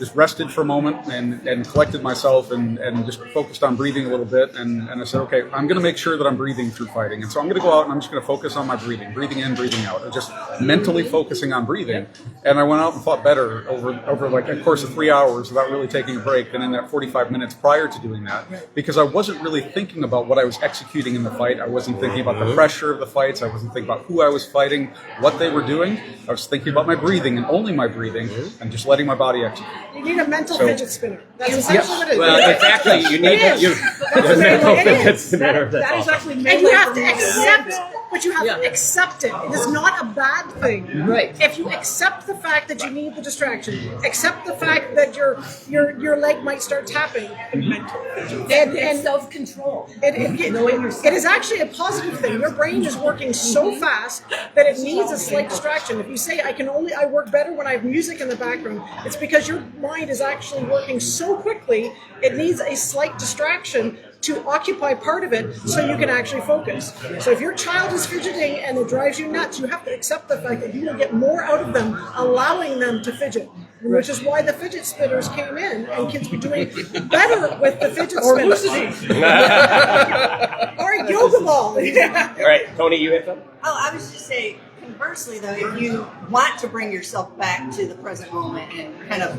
just rested for a moment and collected myself and just focused on breathing a little bit. And I said, okay, I'm going to make sure that I'm breathing through fighting. And so I'm going to go out and I'm just going to focus on my breathing in, breathing out, and just mentally focusing on breathing. And I went out and fought better over like a course of 3 hours without really taking a break than in that 45 minutes prior to doing that, because I wasn't really thinking about what I was executing in the fight. I wasn't thinking about the pressure of the fights. I wasn't thinking about who I was fighting, what they were doing. I was thinking about my breathing and only my breathing and just letting my body execute. You need a mental fidget spinner. That's essentially what it is. Well, it's actually, you need a mental fidget spinner. That is actually And melee you have for to me. accept, but you have to accept it. It is not a bad thing. Right. If you accept the fact that you need the distraction, accept the fact that your leg might start tapping, And self-control. it is actually a positive thing. Your brain is working so fast that it needs a slight distraction. If you say I work better when I have music in the background, it's because your mind is actually working so quickly it needs a slight distraction to occupy part of it so you can actually focus. So if your child is fidgeting and it drives you nuts, you have to accept the fact that you will get more out of them allowing them to fidget. Which is why the fidget spinners came in, and kids were doing better with the fidget spinners. Or yoga ball. All right, Tony, you hit them? Oh, I was just saying, conversely though, if you want to bring yourself back to the present moment and kind of,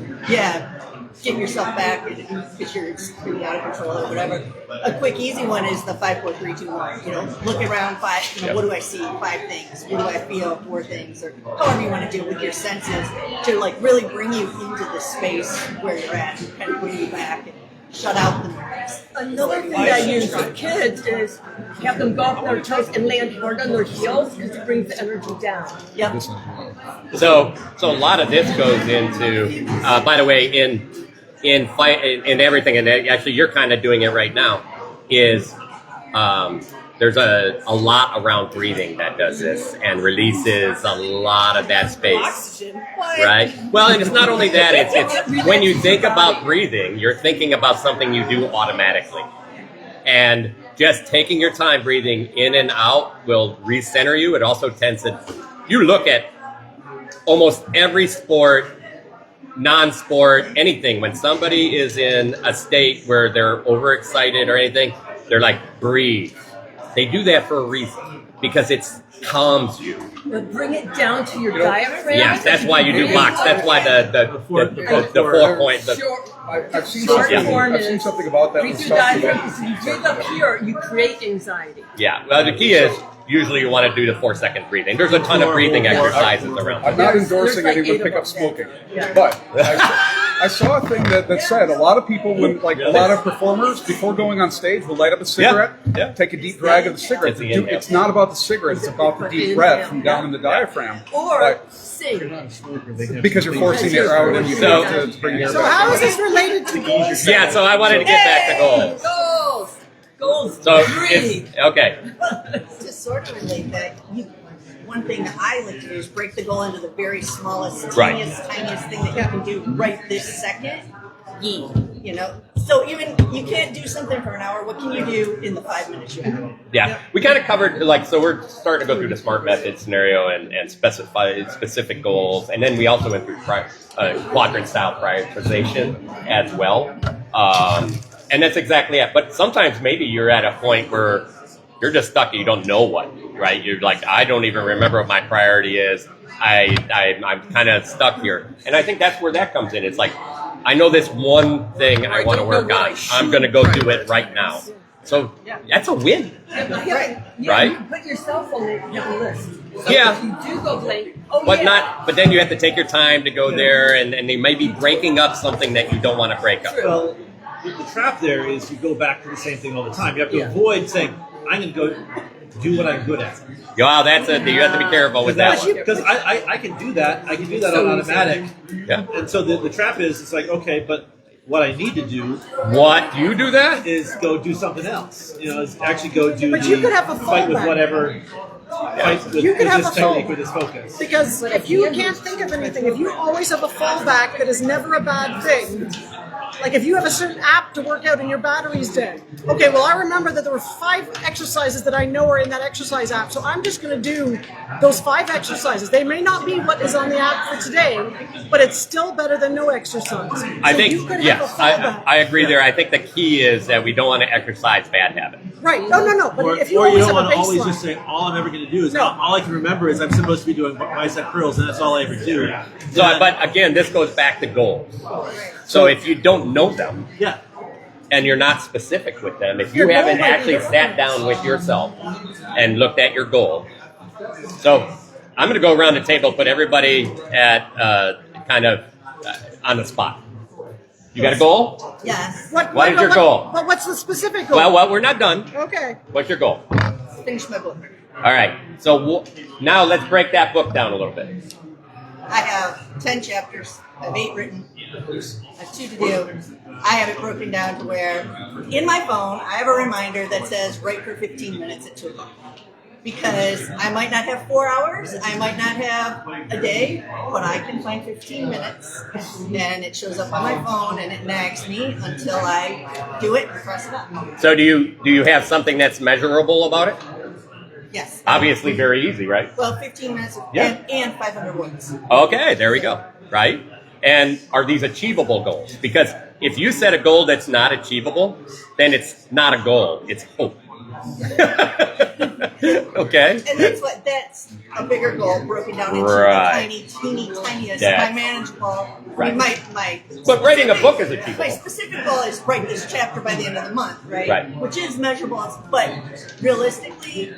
get yourself back because you're really out of control or whatever, a quick, easy one is the 5, 4, 3, 2, 1. You know, look around 5. What do I see? 5 things. What do I feel? 4 things, or however you want to do it with your senses to like really bring you into the space where you're at, and kind of bring you back and shut out the noise. Another thing I use with kids is have them go off their toes and land hard on their heels because it brings the energy down. Yep. So a lot of this goes into, by the way, in fight in everything, and actually you're kind of doing it right now. Is there's a lot around breathing that does this and releases a lot of that space, right? Well, and it's not only that; it's when you think about breathing, you're thinking about something you do automatically, and just taking your time breathing in and out will recenter you. It also tends to, you look at almost every sport, non-sport, anything, when somebody is in a state where they're overexcited or anything, they're like, breathe. They do that for a reason, because it calms you. But bring it down to your diaphragm. Yes, that's why you do box. That's why the 4 point. I've seen something about that. Breathe through diaphragm. If you breathe up here, you create anxiety. Yeah, well, the key is usually you want to do the 4-second breathing. There's a ton of breathing exercises around. I'm not endorsing anyone pick up smoking, but I saw a thing that said a lot of people, a lot of performers, before going on stage, will light up a cigarette, take a deep drag of the cigarette. It's not about the cigarette; it's about the deep breath from down in the diaphragm. Or sing. Because you're forcing it out, and you have to bring it So back. how is this related to goals? Yeah, so I wanted to get back to goals. Goals. So Breathe. it's okay. To sort of relate that, one thing that I like to do is break the goal into the very smallest, Right. tiniest thing that you can do right this second. You know, so even you can't do something for an hour. What can you do in the 5 minutes you have? Yeah, we kind of covered, so we're starting to go through the SMART method scenario and specify specific goals. And then we also went through quadrant style prioritization as well. And that's exactly it. But sometimes maybe you're at a point where you're just stuck and you don't know what, right? You're like, I don't even remember what my priority is. I'm kind of stuck here. And I think that's where that comes in. It's like, I know this one thing I want to work on. I'm going to go do it right now. So that's a win, right? You put yourself on the list. So Yeah. if you do go blank, But then you have to take your time to go there, and they may be breaking up something that you don't want to break up. Well, the trap there is you go back to the same thing all the time. You have to avoid saying, I'm going to go do what I'm good at. Wow, you have to be careful with that one. Because I can do that. I can do that on automatic. Yeah. And so the trap is, it's like, okay, but what I need to do What? You do that? is go do something else. Is actually go do But you could have a fight with fallback. whatever. Fight with You could have this a technique, fall. with this focus. Because if you can't think of anything, if you always have a fallback that is never a bad thing, Like if you have a certain app to work out and your battery's dead. Okay, well I remember that there were 5 exercises that I know are in that exercise app, so I'm just going to do those 5 exercises. They may not be what is on the app for today, but it's still better than no exercise. So I think, you could yes, have a fallback. I agree there. I think the key is that we don't want to exercise bad habits. Right. No. But if you or always don't have a want to always baseline. just say, all I'm ever going to do is, No. all I can remember is I'm supposed to be doing bicep curls, and that's all I ever do. So, but again, this goes back to goals. So if you don't know them, Yeah. and you're not specific with them, if you Your goal haven't might be actually different. sat down with yourself and looked at your goal. So I'm going to go around the table, put everybody at kind of on the spot. You got a goal? Yes. What is your goal? But what's the specific goal? Well, we're not done. Okay. What's your goal? Finish my book. All right. So now let's break that book down a little bit. I have 10 chapters. I have 8 written. I have 2 to do. I have it broken down to where, in my phone, I have a reminder that says write for 15 minutes at 2 o'clock. Because I might not have 4 hours, I might not have a day, but I can find 15 minutes. And it shows up on my phone and it nags me until I do it and press it up. So do you have something that's measurable about it? Yes. Obviously very easy, right? Well, 15 minutes Yeah. and 500 words. Okay, there we go. Right? And are these achievable goals? Because if you set a goal that's not achievable, then it's not a goal, it's hope. Okay? And that's a bigger goal broken down into Right. the tiniest, Yeah. my manageable. Right. My But writing a book is my achievable. specific goal is write this chapter by the end of the month, right? Right. Which is measurable, but realistically,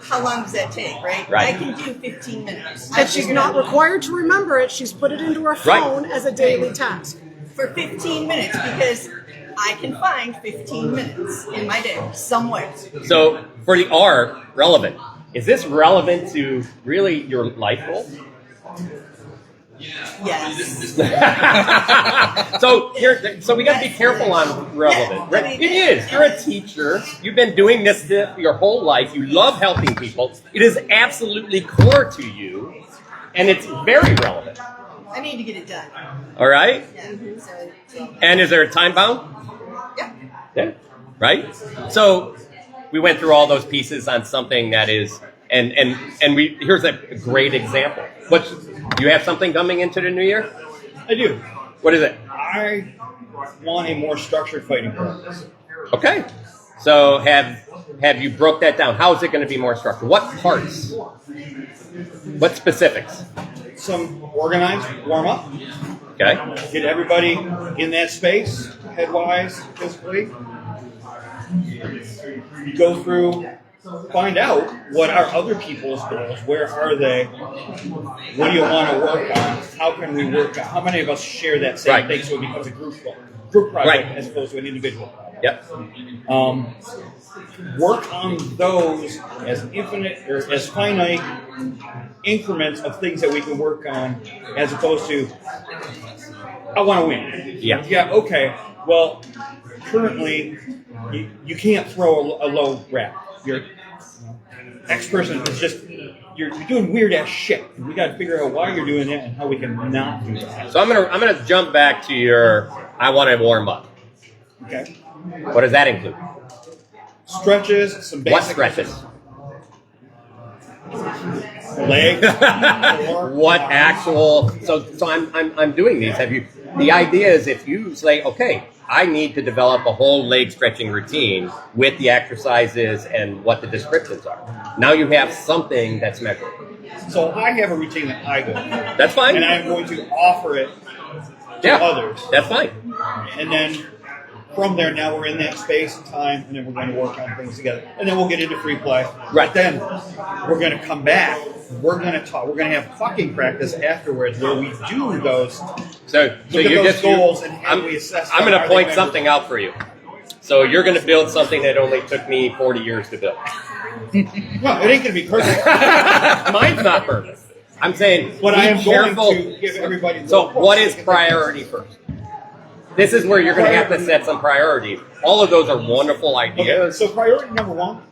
how long does that take, right? Right. I can do 15 minutes. And she's not required to remember it. She's put it into her Right. phone as a daily task. For 15 minutes because I can find 15 minutes in my day somewhere. So for the R, relevant. Is this relevant to really your life goal? Yes. So we got to be careful on relevant. Right? It is. You're a teacher. You've been doing this your whole life. You love helping people. It is absolutely core to you, and it's very relevant. I need to get it done. All right. Yeah. So, And is there a time bound? yeah. Yeah. Right. So we went through all those pieces on something that is, and here's a great example. But you have something coming into the new year? I do. What is it? I want a more structured fighting practice. Okay. So have you broke that down? How is it going to be more structured? What parts? What specifics? Some organized warm up. Okay. Get everybody in that space, head-wise, physically. Go through, find out what are other people's goals. Where are they? What do you want to work on? How can we work on? How many of us share that same Right. thing so it becomes a group goal, group project Right. as opposed to an individual project? Yep. Work on those as infinite or as finite increments of things that we can work on, as opposed to I want to win. Yeah. Yeah. Okay. Well, currently you can't throw a low rep. Your X person is just you're doing weird ass shit. We got to figure out why you're doing that and how we can not do that. So I'm gonna jump back to your I want to warm up. Okay. What does that include? Stretches. Some basic. What stretches? Legs. core. What actual? So I'm doing these. Have you? The idea is if you say, okay, I need to develop a whole leg stretching routine with the exercises and what the descriptions are. Now you have something that's measurable. So I have a routine that I go through. That's fine. And I'm going to offer it to Yeah, others. that's fine. And then from there, now we're in that space and time, and then we're going to work on things together. And then we'll get into free play. Right. But then we're going to come back. We're going to talk. We're going to have fucking practice afterwards where we do those. So Look at you those just goals and how we assess I'm them. going Are to they point measurable? something out for you. So you're going to build something that only took me 40 years to build. No, it ain't going to be perfect. Mine's not perfect. I'm saying, But be I am careful. going to give everybody. So what is priority first? This is where you're going to have to set some priorities. All of those are wonderful Okay, ideas. so priority number one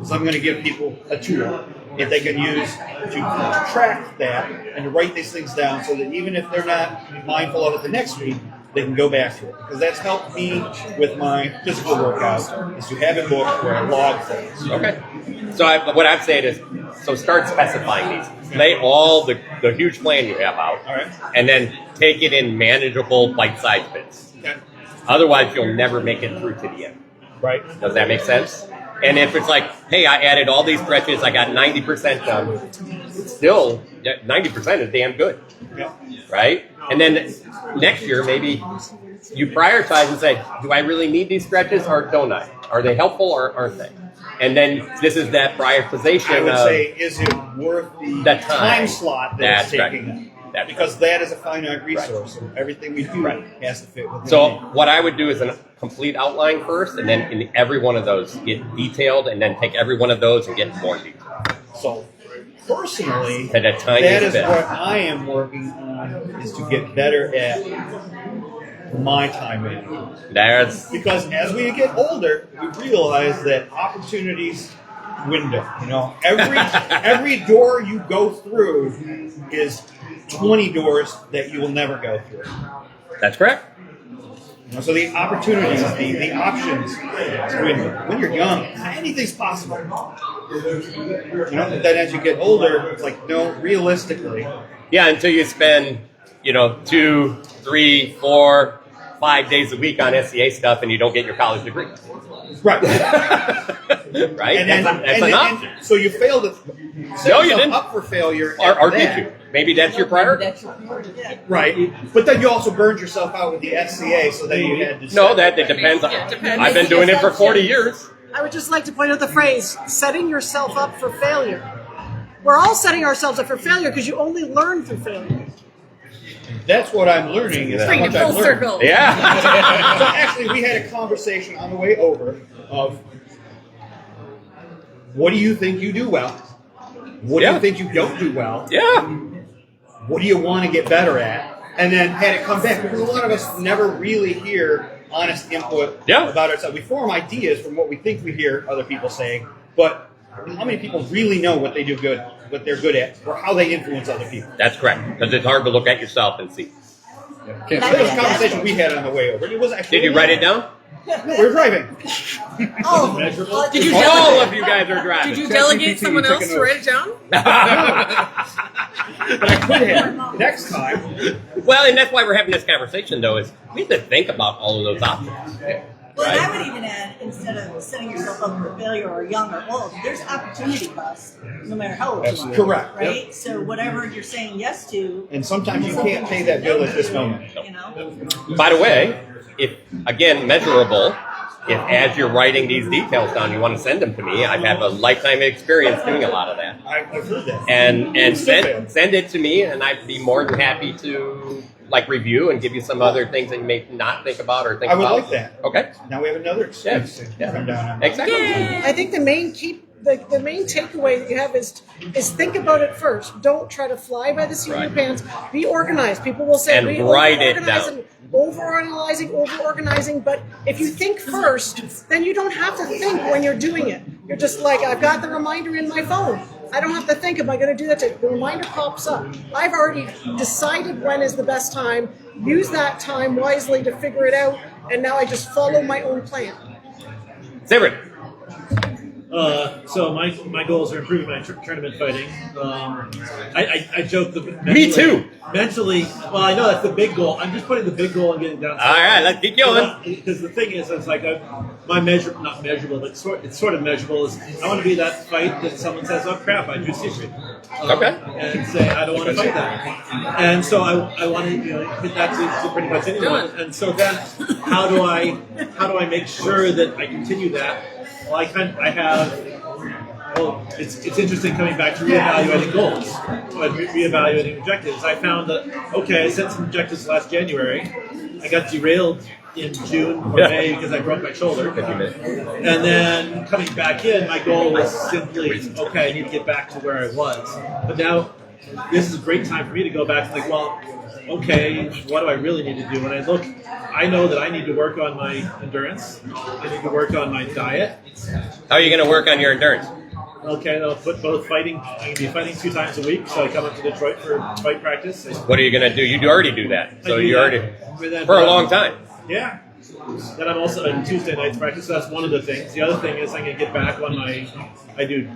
is I'm going to give people a tool that they can use to track that and to write these things down so that even if they're not mindful of it the next week, they can go back to it. Because that's helped me with my physical workouts, is to have a book where I log things. Okay. So what I'm saying is, so start specifying these. Lay all the huge plan you have out, All right. and then take it in manageable bite-sized bits. Okay. Otherwise, you'll never make it through to the end. Right. Does that make sense? And if it's like, hey, I added all these stretches, I got 90% done, still, 90% is damn good, Yeah. right? And then next year, maybe you prioritize and say, do I really need these stretches or don't I? Are they helpful or aren't they? And then this is that prioritization I would of say, is it worth the time slot that it's That's taking right. up? That's Because that is a finite resource, and everything we do has to fit within So it. what I would do is a complete outline first, and then in every one of those get detailed, and then take every one of those and get more detailed. So personally, To the tiniest that is bit. what I am working on, is to get better at my time management. There's Because as we get older, we realize that opportunities window. You know, every door you go through is 20 doors that you will never go through. That's correct. You know, so the opportunities, the options window. When you're young, anything's possible. You know, but then as you get older, it's like, no, realistically. Yeah, until you spend, 2, 3, 4, 5 days a week on SCA stuff and you don't get your college degree. Right. Right? And then, that's an option. so you failed to set No, you yourself didn't. up for failure. Or after did that. you? Maybe that's your priority. Right. But then you also burned yourself out with the SCA, so then you had to... No, that depends. I've been doing it for 40 years. I would just like to point out the phrase, setting yourself up for failure. We're all setting ourselves up for failure because you only learn through failure. That's what I'm learning, is how Bring it much I've full learned. circle. Yeah. So actually, we had a conversation on the way over of, what do you think you do well? What do Yeah. you think you don't do well? Yeah. What do you want to get better at? And then had it come back, because a lot of us never really hear honest input about ourselves. We form ideas from what we think we hear other people saying, but how many people really know what they do good, what they're good at, or how they influence other people? That's correct. Because it's hard to look at yourself and see. That was a conversation we had on the way over. It was actually Did you write it down? No, we were driving. Oh, Did you All of you guys are driving. Did you delegate someone took a else to note. write it down? But I could have next time. Well, and that's why we're having this conversation, though, is we have to think about all of those options. Well, and I would even add, instead of setting yourself up for failure or young or old, there's opportunity cost, no matter how old you are. Absolutely. Correct. Right? So whatever you're saying yes to, And sometimes you can't pay that bill at this moment. you know. By the way, if, again, measurable, if as you're writing these details down, you want to send them to me, I've had a lifetime experience doing a lot of that. I've heard that. And send it to me, and I'd be more than happy to review and give you some other things that you may not think about or think I would about. like that. Okay. Now we have another excuse to come down on. Exactly. I think the main the main takeaway that you have is think about it first. Don't try to fly by the seat of your pants. Be organized. People will say And we write it over-organize down. and over-organizing, but if you think first, then you don't have to think when you're doing it. You're just like, I've got the reminder in my phone. I don't have to think, am I going to do that today? The reminder pops up. I've already decided when is the best time, use that time wisely to figure it out, and now I just follow my own plan. Sivrid. So my goals are improving my tournament fighting. I joke that Me too. Mentally, well, I know that's the big goal. I'm just putting the big goal and getting down. All right, let's keep going. Because the thing is, it's like not measurable, but it's sort of measurable. Is I want to be that fight that someone says, "Oh crap, I do Sivrid." Okay. And say, "I don't want to fight that." And so I want to hit that to pretty much anyone. And so then, how do I make sure that I continue that? Well, it's interesting coming back to reevaluating goals and reevaluating objectives. I found that, I set some objectives last January. I got derailed in June or May because I broke my shoulder. And then coming back in, my goal was simply, I need to get back to where I was. But now, this is a great time for me to go back and what do I really need to do? When I know that I need to work on my endurance. I need to work on my diet. How are you going to work on your endurance? Okay, I'll put both fighting. I'm going to be fighting 2 times a week, so I come up to Detroit for fight practice. What are you going to do? You already do that. So you already But then, for a long time. Yeah. Then I'm also in Tuesday nights practice, so that's one of the things. The other thing is I'm going to get back on I do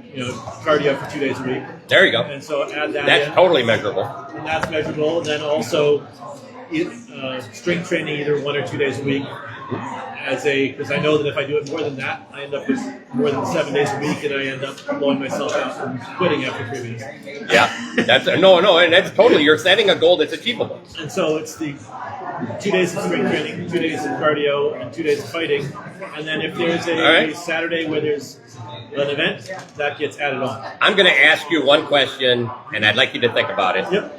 cardio for 2 days a week. There you go. And so add that That's in. totally measurable. And that's measurable. And then also strength training either 1 or 2 days a week because I know that if I do it more than that, I end up with more than 7 days a week, and I end up blowing myself out and quitting after 3 weeks. Yeah, that's no, and that's totally. You're setting a goal that's achievable. And so it's the 2 days of strength training, 2 days of cardio, and 2 days of fighting. And then if there's a Saturday where there's an event, that gets added on. I'm going to ask you one question, and I'd like you to think about it. Yep.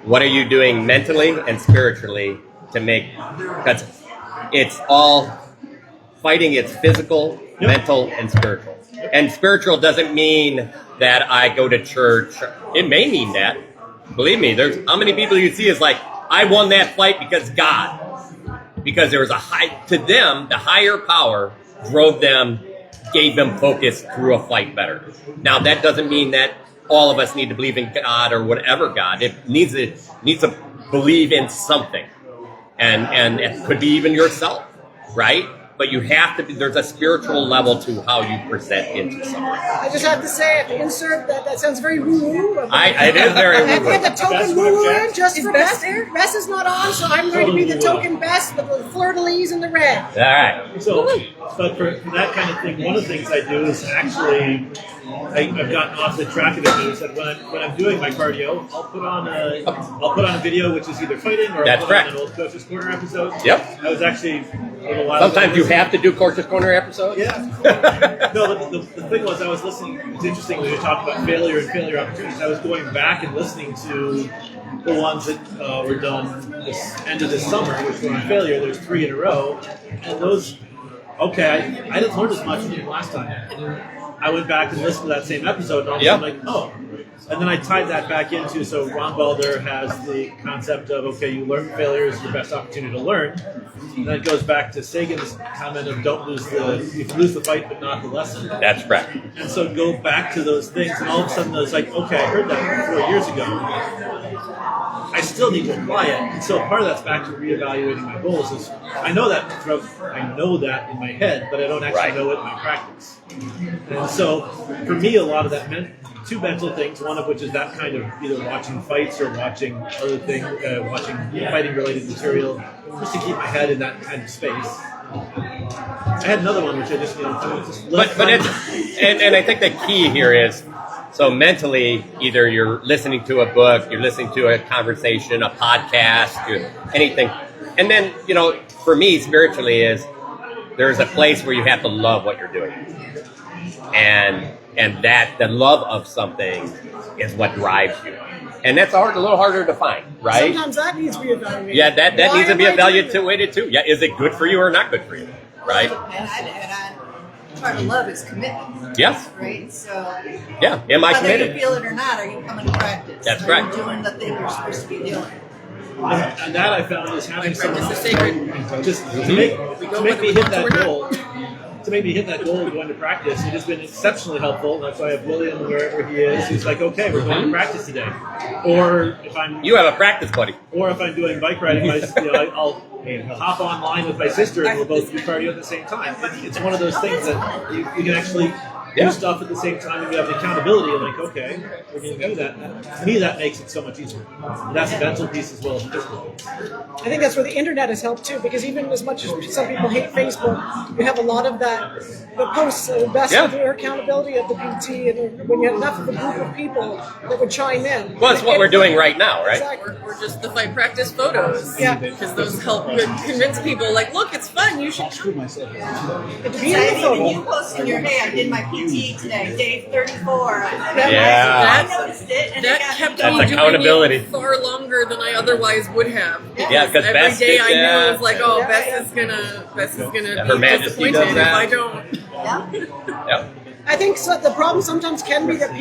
What are you doing mentally and spiritually to make? Because it's all fighting. It's physical, mental, and spiritual. And spiritual doesn't mean that I go to church. It may mean that. Believe me, there's how many people you see is like, I won that fight because God. Because there was to them, the higher power drove them, gave them focus through a fight better. Now, that doesn't mean that all of us need to believe in God or whatever God. It needs to believe in something. And it could be even yourself, right? But you have to be, there's a spiritual level to how you present into something. I just have to say at the insert that sounds very woo-woo. It is very I have to woo-woo. get the token woo-woo in just for Bess. Bess is not on, so I'm going to be the token Bess, the fleur-de-lis in the red. All right. So, but for that kind of thing, one of the things I do is actually, I've gotten off the track of it. Is that when I'm doing my cardio, I'll put on a video which is either fighting or I'll put on an old Coach's Corner episode. Yep. I was actually a little while Sometimes ago you have to do Coach's Corner episodes. Yeah. No, but the thing was, I was listening. It's interesting when you talk about failure and failure opportunities. I was going back and listening to the ones that were done this end of this summer, which were on failure. There's 3 in a row, and those. Okay, I didn't learn as much from them last time. I went back and listened to that same episode, and all of a sudden I'm like, oh. And then I tied that back into, so Ron Balder has the concept of, okay, you learn failure is your best opportunity to learn. And then it goes back to Sagan's comment of you can lose the fight but not the lesson. That's correct. And so go back to those things, and all of a sudden it's like, okay, I heard that 4 years ago. I still need to apply it. And so part of that's back to reevaluating my goals is I know that in my head, but I don't actually know it in my practice. And so for me, a lot of that meant 2 mental things, one of which is that kind of either watching fights or watching other things, watching fighting related material, just to keep my head in that kind of space. I had another one which I just, but and I think the key here is, so mentally, either you're listening to a book, you're listening to a conversation, a podcast, anything. And then, for me, spiritually is there's a place where you have to love what you're doing. And that the love of something is what drives you. And that's a little harder to find, right? Sometimes that needs to be evaluated. Yeah, that needs to be evaluated too. Yeah, is it good for you or not good for you, right? And part of love is commitment. Yes. Right? So, yeah, am I committed? Whether you feel it or not, are you coming to practice? That's are right. you doing the thing you're supposed to be doing? And that I found is having someone just to Mm-hmm. make me hit that goal. To make me hit that goal of going to practice, it has been exceptionally helpful. That's why I have William wherever he is. He's like, okay, we're going to practice today. Or if you have a practice buddy. Or if I'm doing bike riding, I'll hop online with my sister and we'll both do cardio at the same time. It's one of those things that you can actually do stuff at the same time and you have the accountability and like, okay, we're going to do that. To me, that makes it so much easier. And that's the mental piece as well as the physical piece. I think that's where the internet has helped too, because even as much as some people hate Facebook, you have a lot of the posts best of their accountability of the PT, and when you had enough of a group of people that would chime in. Well, that's what we're doing right now, right? Exactly. We're just the fight practice photos. Yeah. Because those help convince people, like, look, it's fun, you should come. Be in the Even photo. you posting your, hey, I did my PT today, day 34. Yeah. I noticed it. And That it got kept me me That's accountability. doing it far longer than I otherwise would have. Yeah, because every Bess day did I knew that. it was like, Bess is gonna Her be Majesty disappointed does if that. I don't. Yeah. Yep. I think so, the problem sometimes can be that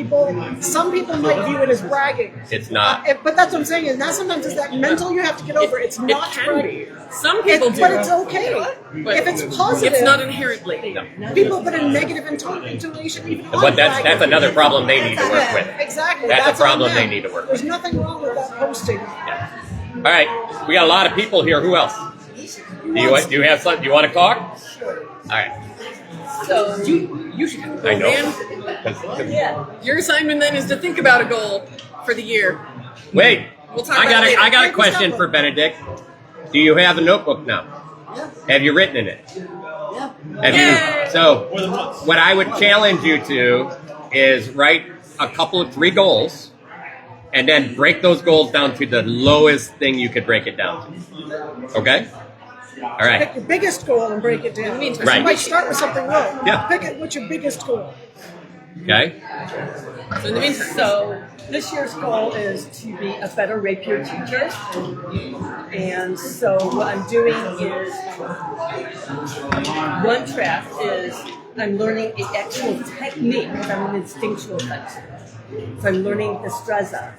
some people might view it as bragging. It's not. But that's what I'm saying is now sometimes it's that mental you have to get over. It's not can bragging. be. Some people do. But it's okay. But if it's positive, it's not inherently. people put a negative intonation even on But that's bragging. another problem they need to work with. Exactly. That's a on problem them. they need to work There's nothing wrong with that posting. All right, we got a lot of people here. Who else? Do you have something? Do you want to talk? All right. So you should have a goal, I know. man. 'Cause- Your assignment then is to think about a goal for the year. Wait, We'll talk about it later. I got a question for Benedict. Do you have a notebook now? Have you written in it? Have Yay! you? So, what I would challenge you to is write a couple of 3 goals, and then break those goals down to the lowest thing you could break it down to. Okay? All right. Pick your biggest goal and break it down. Right. You might start with something low. Yeah. Pick it. What's your biggest goal? Okay? So in the meantime, So this year's goal is to be a better rapier teacher. And so what I'm doing is, one track is I'm learning an actual technique because I'm an instinctual fencer. So I'm learning the strezza.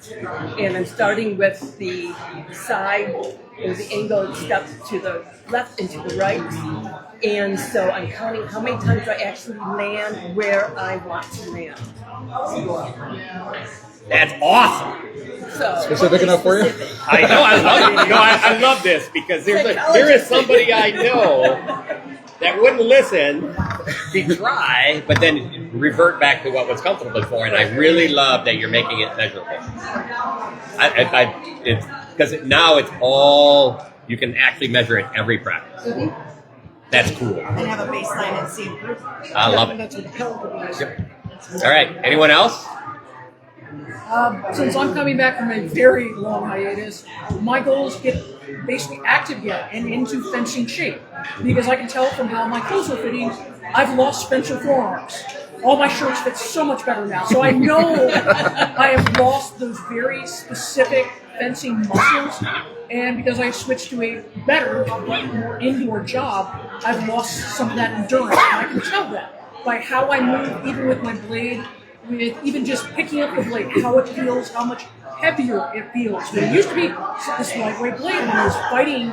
And I'm starting with the side or the angle step to the left and to the right. And so I'm counting how many times I actually land where I want to land. That's awesome. So Specific enough for you? I know. I love it. No, I love this because here is somebody I know that wouldn't listen, be try, but then revert back to what was comfortable before. And I really love that you're making it measurable. Because now it's all, you can actually measure it every practice. Mm-hmm. That's cool. And have a baseline and see improvement. I love it. That's what the caliper is. Yep. All right. Anyone else? Since I'm coming back from a very long hiatus, my goal is to get basically active again and into fencing shape. Because I can tell from how my clothes are fitting, I've lost Spencer forearms. All my shirts fit so much better now. So I know I have lost those very specific fencing muscles. And because I switched to a better, more indoor job, I've lost some of that endurance. And I can tell that by how I move, even with my blade, with even just picking up the blade, how it feels, how much heavier it feels. It used to be this lightweight blade when I was fighting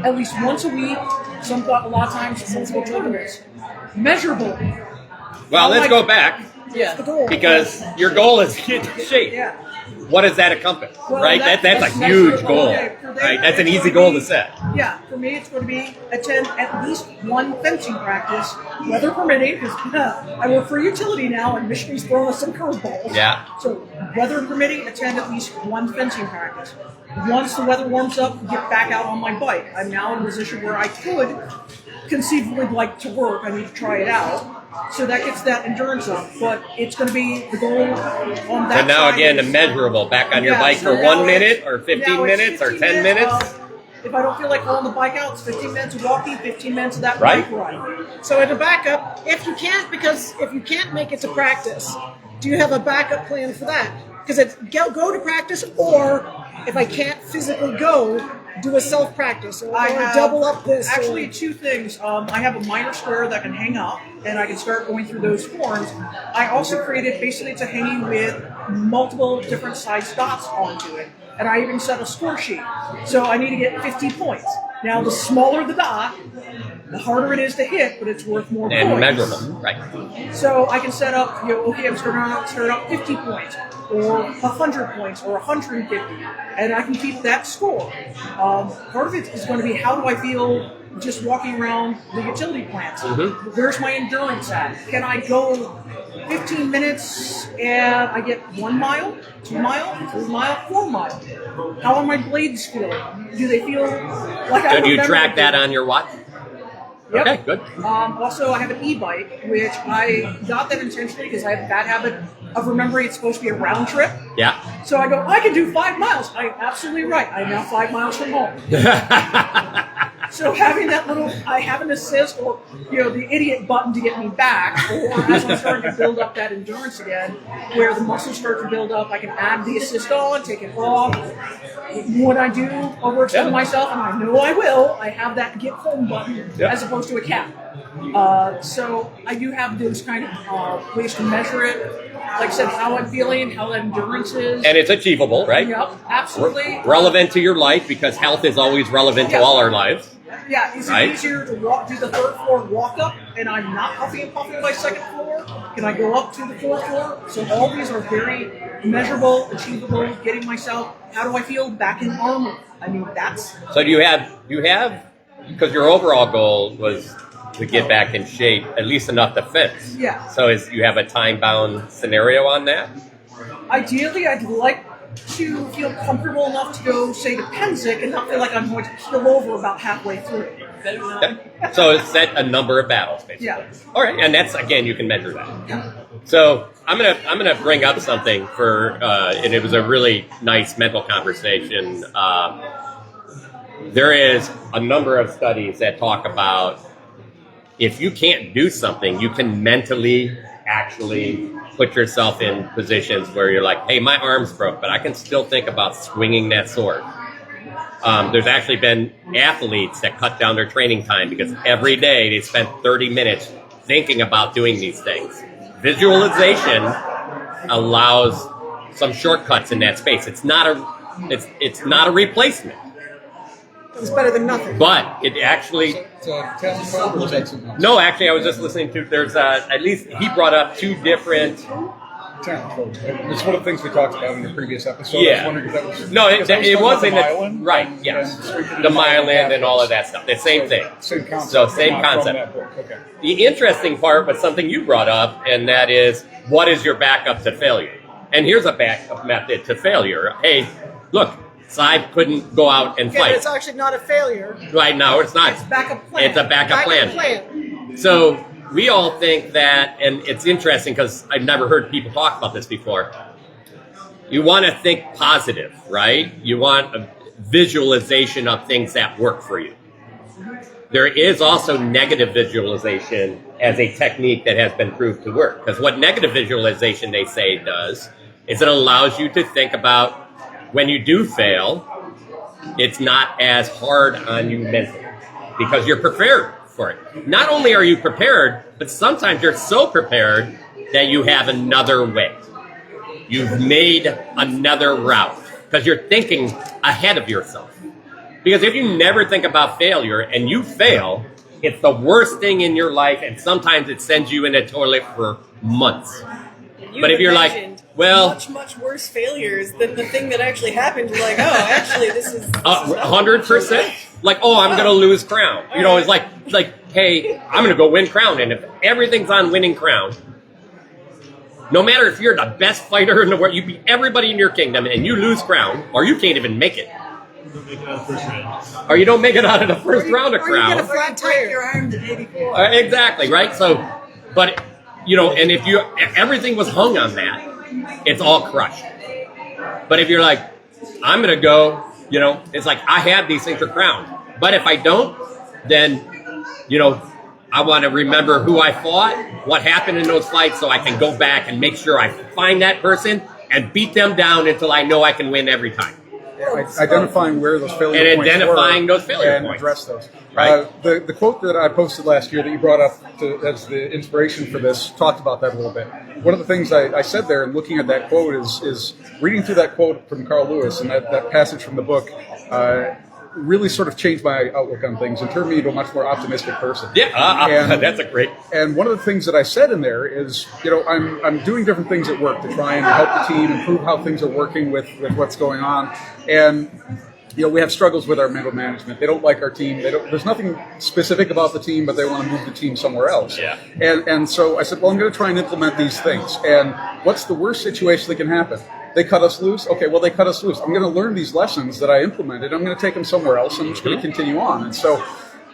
at least once a week, a lot of times multiple tournaments. Measurable. Well, let's go back Yeah. because your goal is to get in shape. Yeah. What does that encompass? Well, Right? That's a huge goal. Right? That's an easy goal to set. Yeah, for me it's going to be attend at least one fencing practice, weather permitting, because I work for a utility now and Michigan's throwing us some curveballs. Yeah. So weather permitting, attend at least one fencing practice. Once the weather warms up, get back out on my bike. I'm now in a position where I could conceivably like to work. I need to try it out. So that gets that endurance up, but it's going to be the goal on that So now side again, the is- measurable. Back on your Yeah, bike so for now 1 minute or 15 now it's minutes or 15 10 minutes. If I don't feel like hauling the bike out, it's 15 minutes of walking, 15 minutes of that Right. bike ride. So at a backup, if you can't make it to practice, do you have a backup plan for that? Because it's go to practice, or if I can't physically go, do a self-practice, or double up this. Actually, 2 things. I have a minor square that can hang up, and I can start going through those forms. I also created basically it's a hanging with multiple different size dots onto it, and I even set a score sheet. So I need to get 50 points. Now, the smaller the dot, the harder it is to hit, but it's worth more And points. measurable. Right. So I can set up, okay, I'm starting out 50 points, or 100 points, or 150, and I can keep that score. Part of it is going to be how do I feel just walking around the utility plants? Mm-hmm. Where's my endurance at? Can I go 15 minutes and I get 1 mile, 2 mile, 3 mile, 4 mile? How are my blades feeling? Do they feel like I So do you remember track them? that on your watch? Yep. Okay, good. Also, I have an e-bike, which I got that intentionally because I have a bad habit of remembering it's supposed to be a round trip. Yeah. So I go, I can do 5 miles. I'm absolutely right. I'm now 5 miles from home. So having that little, I have an assist or, the idiot button to get me back, or as I'm starting to build up that endurance again, where the muscles start to build up, I can add the assist on, take it off. When I do overextend myself, and I know I will, I have that get home button as opposed to a cap. So I do have those kind of ways to measure it. Like I said, how I'm feeling, how that endurance is. And it's achievable, right? Yep, absolutely. Relevant to your life, because health is always relevant to all our lives. Yeah, is it easier to do the third floor walk up and I'm not huffing and puffing by second floor? Can I go up to the fourth floor? So all these are very measurable, achievable, getting myself, how do I feel back in armor? I mean, that's... So do you have, because your overall goal was to get back in shape, at least enough to fence. Yeah. So you have a time-bound scenario on that? Ideally, I'd like to feel comfortable enough to go, say, to Penzic and not feel like I'm going to keel over about halfway through. Okay. So set a number of battles, basically. Yeah. All right, and that's, again, you can measure that. So I'm gonna bring up something and it was a really nice mental conversation. There is a number of studies that talk about if you can't do something, you can mentally actually put yourself in positions where you're like, hey, my arm's broke, but I can still think about swinging that sword. There's actually been athletes that cut down their training time because every day they spent 30 minutes thinking about doing these things. Visualization allows some shortcuts in that space. It's not a replacement. It's better than nothing. But it actually... No, actually, I was just listening to... There's at least he brought up two different... It's one of the things we talked about in the previous episode. Yeah. I was wondering if that was... No, it was in the... myelin, Right, yes. The myelin and all of that stuff. The same thing. Same concept. So, same concept. Okay. The interesting part was something you brought up, and that is, what is your backup to failure? And here's a backup method to failure. Hey, look, Sadb couldn't go out and Okay, fight. but it's actually not a failure. Right now, it's not. It's backup plan. It's a backup plan. So we all think that, and it's interesting because I've never heard people talk about this before. You want to think positive, right? You want a visualization of things that work for you. There is also negative visualization as a technique that has been proved to work. Because what negative visualization, they say, does is it allows you to think about when you do fail, it's not as hard on you mentally because you're prepared for it. Not only are you prepared, but sometimes you're so prepared that you have another way. You've made another route because you're thinking ahead of yourself. Because if you never think about failure and you fail, it's the worst thing in your life, and sometimes it sends you in a toilet for months. But if you're like, well, much worse failures than the thing that actually happened. You're like, oh, actually, this is 100%. Like, oh, I'm gonna lose crown. You know, it's like, hey, I'm gonna go win crown, and if everything's on winning crown, no matter if you're the best fighter in the world, you beat everybody in your kingdom, and you lose crown, or you can't even make it. Or you don't make it out of the first round of crown. Or you get a flat tire. Your arm the day before. Exactly, right? So, but, you know, and if everything was hung on that, it's all crushed. But if you're like, I'm going to go, you know, it's like, I have these things for crown. But if I don't, then, you know, I want to remember who I fought, what happened in those fights, so I can go back and make sure I find that person and beat them down until I know I can win every time. Identifying where those failure and points identifying were those failure and points. address those. Right. The quote that I posted last year that you brought up as the inspiration for this talked about that a little bit. One of the things I said there, and looking at that quote, is reading through that quote from Carl Lewis and that passage from the book really sort of changed my outlook on things and turned me into a much more optimistic person. Yeah, that's a great. And one of the things that I said in there is, you know, I'm doing different things at work to try and help the team, improve how things are working with what's going on. And, you know, we have struggles with our middle management. They don't like our team. There's nothing specific about the team, but they want to move the team somewhere else. Yeah. And so I said, well, I'm going to try and implement these things. And what's the worst situation that can happen? They cut us loose? Okay, well, they cut us loose. I'm going to learn these lessons that I implemented. I'm going to take them somewhere else, and I'm just going to continue on. And so,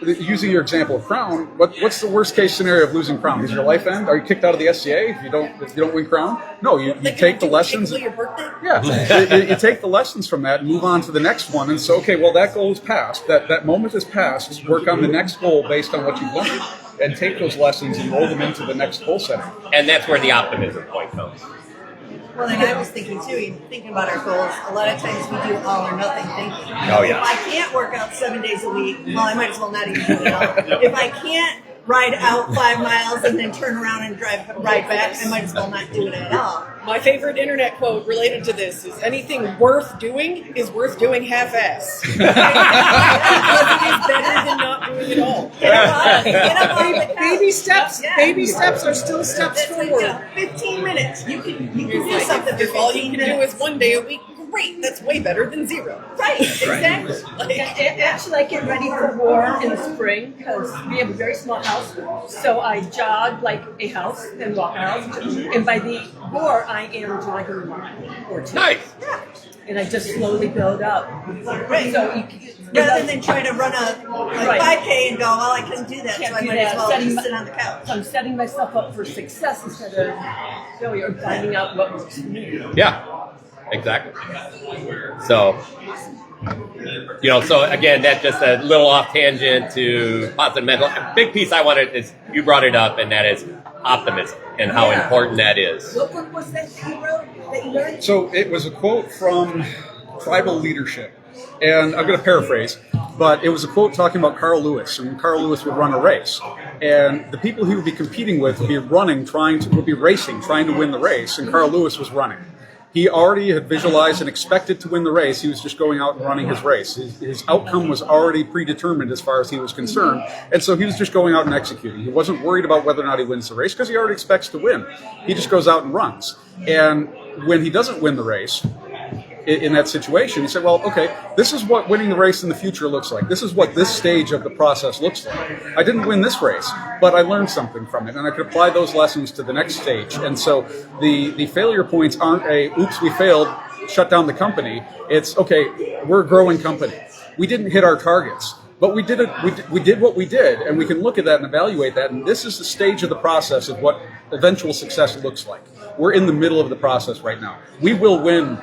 using your example of crown, what's the worst case scenario of losing crown? Does your life end? Are you kicked out of the SCA if you don't win crown? No, you take the lessons. Your birthday? Yeah, you take the lessons from that and move on to the next one. And so, okay, well, that goal is passed. That moment is passed. Work on the next goal based on what you've learned, and take those lessons and roll them into the next goal setting. And that's where the optimism point comes. Well, and I was thinking too, thinking about our goals, a lot of times we do all or nothing thinking. Oh, yeah. If I can't work out 7 days a week, well, I might as well not even do it at all. If I can't ride out 5 miles and then turn around and ride back. I might as well not do it at all. My favorite internet quote related to this is anything worth doing is worth doing half-ass. Because it is better than not doing it all. Baby steps. Baby steps are still steps forward. 15 minutes. You can do something. If all you can do is one day a week, great. That's way better than 0. Right, exactly. Actually, I get ready for war in the spring because we have a very small house. So I jog like a house and walk a house. And by the war, I am jogging a mile or 2. Nice. And I just slowly build up. Right. So you can, rather than try to run a 5K and go, well, I couldn't do that, so I might as well just sit on the couch. I'm setting myself up for success instead of failure, or finding out what works for me. Yeah. Exactly. So, so again, that's just a little off tangent to positive mental. A big piece I wanted is you brought it up, and that is optimism and how important that is. What book was that you wrote that you learned? So it was a quote from Tribal Leadership, and I'm going to paraphrase, but it was a quote talking about Carl Lewis, and Carl Lewis would run a race, and the people he would be competing with would be racing, trying to win the race, and Carl Lewis was running. He already had visualized and expected to win the race. He was just going out and running his race. His outcome was already predetermined as far as he was concerned. And so he was just going out and executing. He wasn't worried about whether or not he wins the race because he already expects to win. He just goes out and runs. And when he doesn't win the race, in that situation, he said, well, okay, this is what winning the race in the future looks like. This is what this stage of the process looks like. I didn't win this race, but I learned something from it, and I could apply those lessons to the next stage. And so the failure points aren't oops, we failed, shut down the company. It's, okay, we're a growing company. We didn't hit our targets, but we did it. We did what we did, and we can look at that and evaluate that, and this is the stage of the process of what eventual success looks like. We're in the middle of the process right now. We will win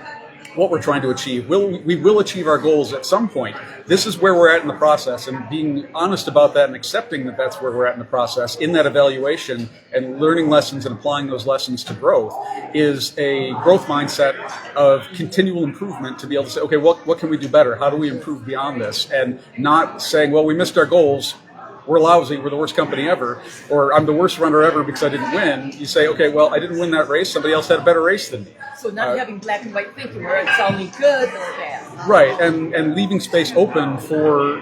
what we're trying to achieve. We will achieve our goals at some point. This is where we're at in the process, and being honest about that and accepting that that's where we're at in the process, in that evaluation and learning lessons and applying those lessons to growth is a growth mindset of continual improvement to be able to say, okay, what can we do better? How do we improve beyond this? And not saying, well, we missed our goals. We're lousy, we're the worst company ever, or I'm the worst runner ever because I didn't win. You say, okay, well, I didn't win that race. Somebody else had a better race than me. So not having black and white thinking where it's only good or bad. Right, and leaving space open for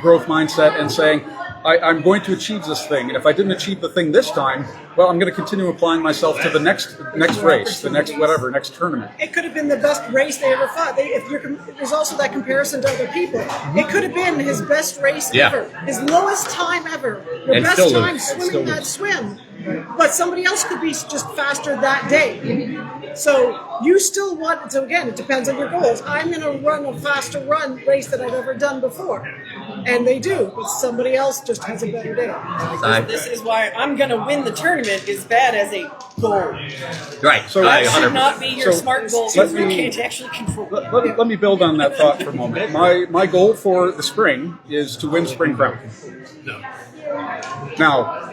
growth mindset and saying, I'm going to achieve this thing, and if I didn't achieve the thing this time, well, I'm going to continue applying myself to the next race, the next next tournament. It could have been the best race they ever fought. There's also that comparison to other people. It could have been his best race ever, his lowest time ever, the And best still time lose. swimming that swim. But somebody else could be just faster that day. So you still want, so again, it depends on your goals. I'm going to run a faster race than I've ever done before. And they do, but somebody else just has a better day. This is why I'm going to win the tournament is bad as a goal. Right. So That should not be your smart goal let because you me- can't actually control it. Let me build on that thought for a moment. My goal for the spring is to win Spring Crown. Now,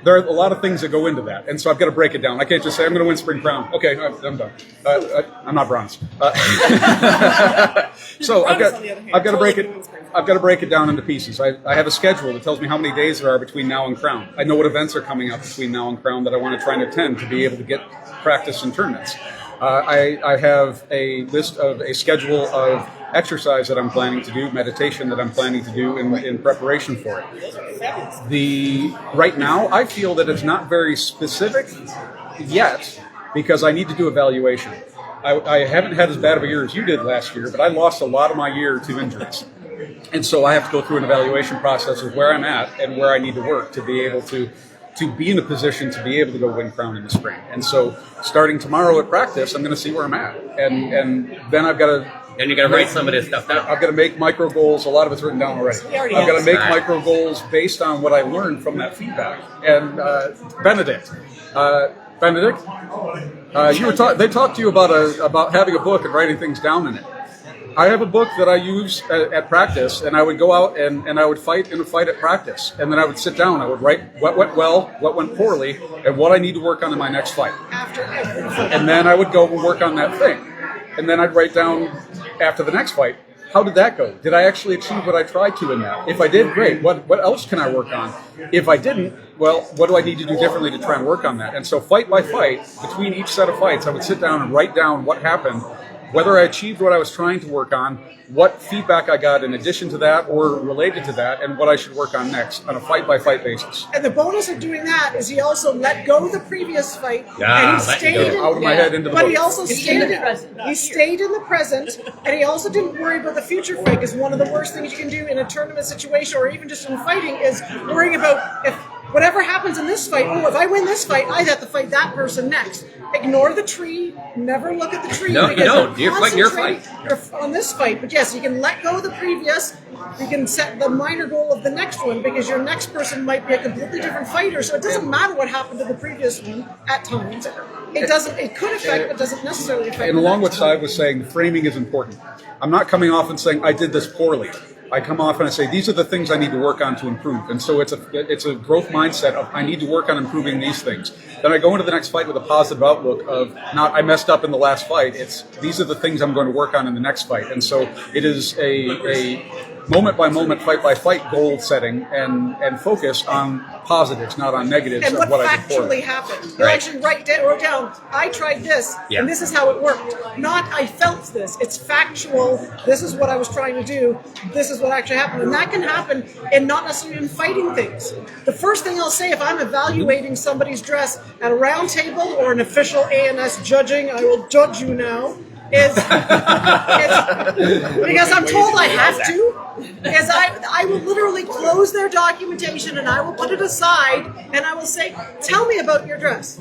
there are a lot of things that go into that, and so I've got to break it down. I can't just say I'm going to win Spring Crown. Okay, I'm done. I'm not Brannos. So I've got to break it. I've got to break it down into pieces. I have a schedule that tells me how many days there are between now and Crown. I know what events are coming up between now and Crown that I want to try and attend to be able to get practice in tournaments. I have a list of a schedule of exercise that I'm planning to do, meditation that I'm planning to do in preparation for it. Right now, I feel that it's not very specific yet because I need to do evaluation. I haven't had as bad of a year as you did last year, but I lost a lot of my year to injuries. And so I have to go through an evaluation process of where I'm at and where I need to work to be able to be in a position to be able to go win Crown in the spring. And so starting tomorrow at practice, I'm going to see where I'm at. And then I've got to... And you got to write some of this stuff down. I've got to make micro goals. A lot of it's written down already. I've got to make micro goals based on what I learned from that feedback. And Benedict, they talked to you about having a book and writing things down in it. I have a book that I use at practice, and I would go out and I would fight in a fight at practice. And then I would sit down, I would write what went well, what went poorly, and what I need to work on in my next fight. And then I would go and work on that thing. And then I'd write down, after the next fight, how did that go? Did I actually achieve what I tried to in that? If I did, great. What else can I work on? If I didn't, well, what do I need to do differently to try and work on that? And so fight by fight, between each set of fights, I would sit down and write down what happened, whether I achieved what I was trying to work on, what feedback I got in addition to that or related to that, and what I should work on next on a fight-by-fight basis. And the bonus of doing that is he also let go of the previous fight, Yeah, and he stayed Out of my head into the but book. he also stayed in the present, he stayed in the present, and he also didn't worry about the future fight, because one of the worst things you can do in a tournament situation or even just in fighting is worrying about if whatever happens in this fight, if I win this fight, I have to fight that person next. Ignore the tree. Never look at the tree. No, you because don't. You're fighting your concentrating on this fight. But yes, you can let go of the previous. You can set the minor goal of the next one, because your next person might be a completely different fighter. So it doesn't matter what happened to the previous one at times. It doesn't. It could affect, but doesn't necessarily affect. And the along next what one. Cy was saying, framing is important. I'm not coming off and saying I did this poorly. I come off and I say these are the things I need to work on to improve, and so it's a growth mindset of I need to work on improving these things. Then I go into the next fight with a positive outlook of not I messed up in the last fight. It's these are the things I'm going to work on in the next fight, and so it is a moment by moment, fight by fight goal setting and focus on positives, not on negatives And of what what I did poorly. factually happened. You Right. actually wrote down, I tried this, Yeah. and this is how it worked. Not, I felt this. It's factual. This is what I was trying to do. This is what actually happened. And that can happen in not necessarily in fighting things. The first thing I'll say if I'm evaluating somebody's dress at a round table or an official ANS judging, I will judge you now, is because I'm told I have to, is I will literally close their documentation and I will put it aside and I will say, tell me about your dress.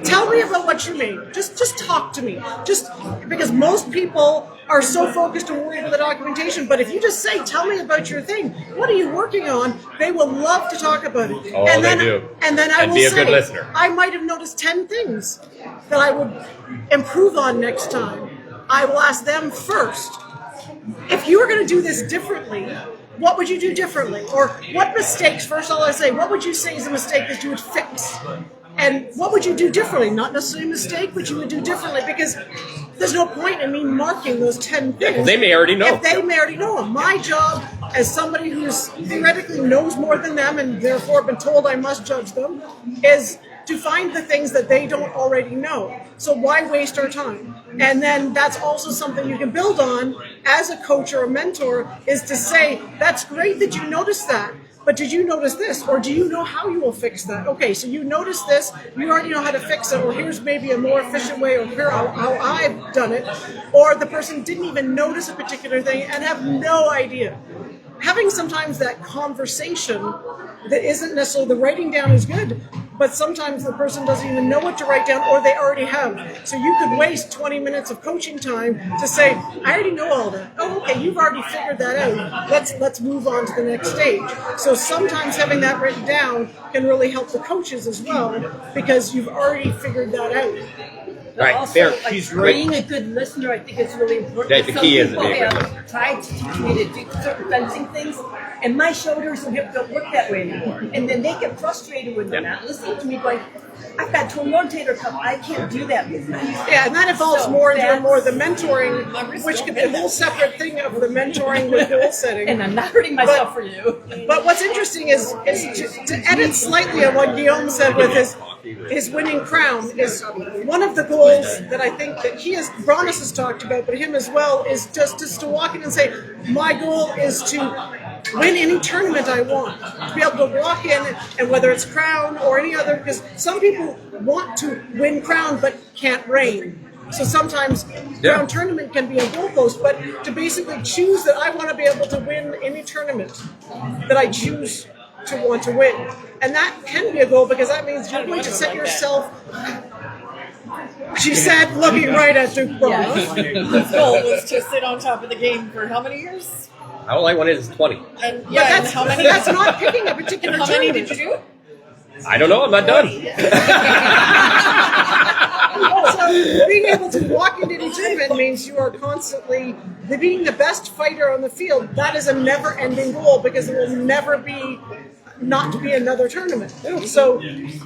Tell me about what you made. Just talk to me. Just because most people are so focused and worried about the documentation, but if you just say, tell me about your thing, what are you working on? They will love to talk about it. Oh, and they then, do. And then I And will be a say, good listener. I might have noticed 10 things that I would improve on next time. I will ask them first. If you were going to do this differently, what would you do differently? Or what mistakes, first of all, I say, what would you say is a mistake that you would fix? And what would you do differently? Not necessarily a mistake, but you would do differently, because there's no point in me marking those 10 things. 'cause they may already know. If they may already know them. My job as somebody who's theoretically knows more than them and therefore been told I must judge them is to find the things that they don't already know. So why waste our time? And then that's also something you can build on as a coach or a mentor, is to say, that's great that you noticed that. But did you notice this? Or do you know how you will fix that? Okay, so you noticed this, you already know how to fix it, or here's maybe a more efficient way, or here how I've done it. Or the person didn't even notice a particular thing and have no idea. Having sometimes that conversation that isn't necessarily, the writing down is good, but sometimes the person doesn't even know what to write down, or they already have. So you could waste 20 minutes of coaching time to say, I already know all that. Oh, okay, you've already figured that out. Let's move on to the next stage. So sometimes having that written down can really help the coaches as well, because you've already figured that out. But Right, also, there. like, She's being a good listener, I think it's really important. That the Some key is to people be a good have listener. tried to teach me to do certain fencing things, and my shoulders and hips don't work that way anymore. And then they get frustrated when they're not listening to me, going, I've got to a rotator cuff, I can't do that movement. Yeah, and that involves So more that's- the mentoring, which could be a whole separate thing of the mentoring with goal setting. And I'm not hurting myself for you. But what's interesting is to edit slightly on what Guillaume said with his winning crown, is one of the goals that I think that Brannos has talked about, but him as well, is just to walk in and say, my goal is to win any tournament I want. To be able to walk in, and whether it's crown or any other, because some people want to win crown but can't reign. So sometimes crown tournament can be a goalpost, but to basically choose that I want to be able to win any tournament that I choose to want to win. And that can be a goal, because that means you're going to set yourself, she said, looking right at Duke Brannos. His goal was to sit on top of the game for how many years? I only one is 20. And But that's not picking a particular How many tournament. did you do? I don't know. I'm not done. So being able to walk into any tournament means you are constantly being the best fighter on the field. That is a never-ending goal, because there will never be not to be another tournament. So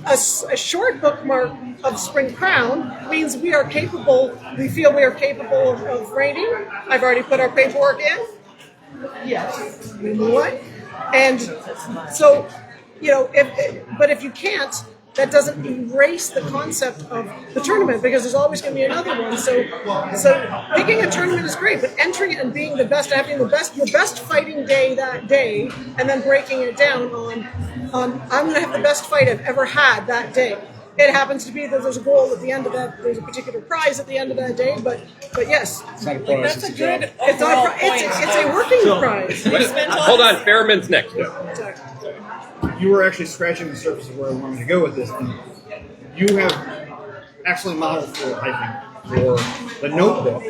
a short bookmark of Spring Crown means we feel we are capable of rating. I've already put our paperwork in. Yes, we move on. And so, but if you can't, that doesn't erase the concept of the tournament, because there's always going to be another one. So picking a tournament is great, but entering it and being the best, having your best fighting day that day, and then breaking it down on I'm going to have the best fight I've ever had that day. It happens to be that there's a goal at the end of that. There's a particular prize at the end of that day, but yes, It's not a prize. That's a it's job. good it's overall not. It's point. a working prize. Hold on, Fairman's next. You were actually scratching the surface of where I wanted to go with this. And you have excellent models for the notebook,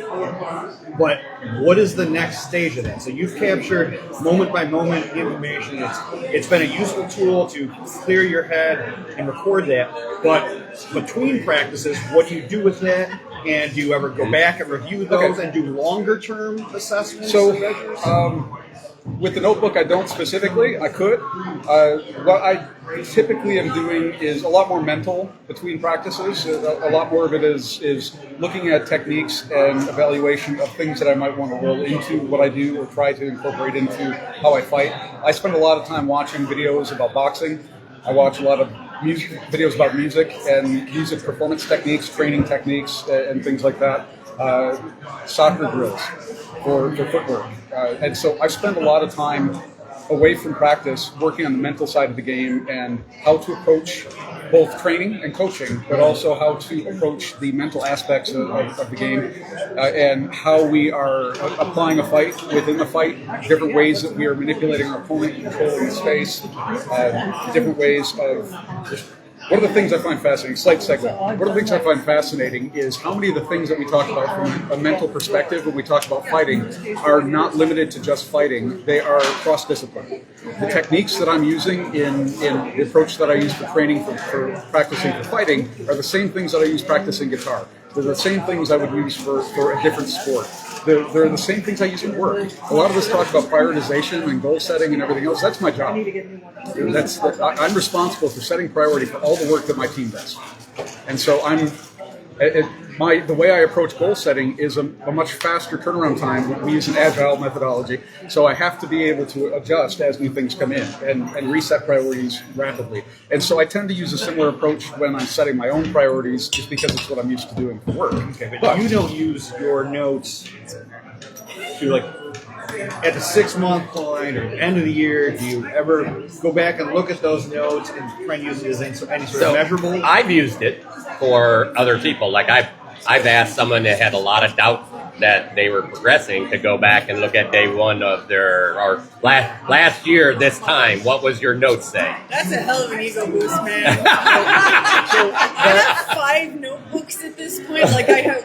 but what is the next stage of that? So you've captured moment by moment information. It's been a useful tool to clear your head and record that. But between practices, what do you do with that? And do you ever go back and review those and do longer term assessments? So, and measures? with the notebook, I don't specifically. I could. What I typically am doing is a lot more mental between practices. A lot more of it is looking at techniques and evaluation of things that I might want to roll into what I do or try to incorporate into how I fight. I spend a lot of time watching videos about boxing. I watch a lot of videos about music and music performance techniques, training techniques, and things like that. Soccer drills for footwork. And so I spend a lot of time away from practice working on the mental side of the game and how to approach both training and coaching, but also how to approach the mental aspects of the game and how we are applying a fight within the fight, different ways that we are manipulating our opponent, controlling the space, different ways of just. One of the things I find fascinating, slight segue, one of the things I find fascinating is how many of the things that we talk about from a mental perspective when we talk about fighting are not limited to just fighting, they are cross-discipline. The techniques that I'm using in the approach that I use for training, for practicing for fighting, are the same things that I use practicing guitar. They're the same things I would use for a different sport. They're the same things I use at work. A lot of us talk about prioritization and goal setting and everything else. That's my job. I'm responsible for setting priority for all the work that my team does. And so the way I approach goal setting is a much faster turnaround time. We use an agile methodology, so I have to be able to adjust as new things come in and reset priorities rapidly. And so I tend to use a similar approach when I'm setting my own priorities, just because it's what I'm used to doing for work. Okay, but you don't use your notes to at the 6-month point or the end of the year. Do you ever go back and look at those notes and try and use it as any sort of measurable? I've used it for other people. Like I've asked someone that had a lot of doubt that they were progressing to go back and look at day one of or last year this time. What was your notes say? That's a hell of an ego boost, man. I have 5 notebooks at this point. Like I have,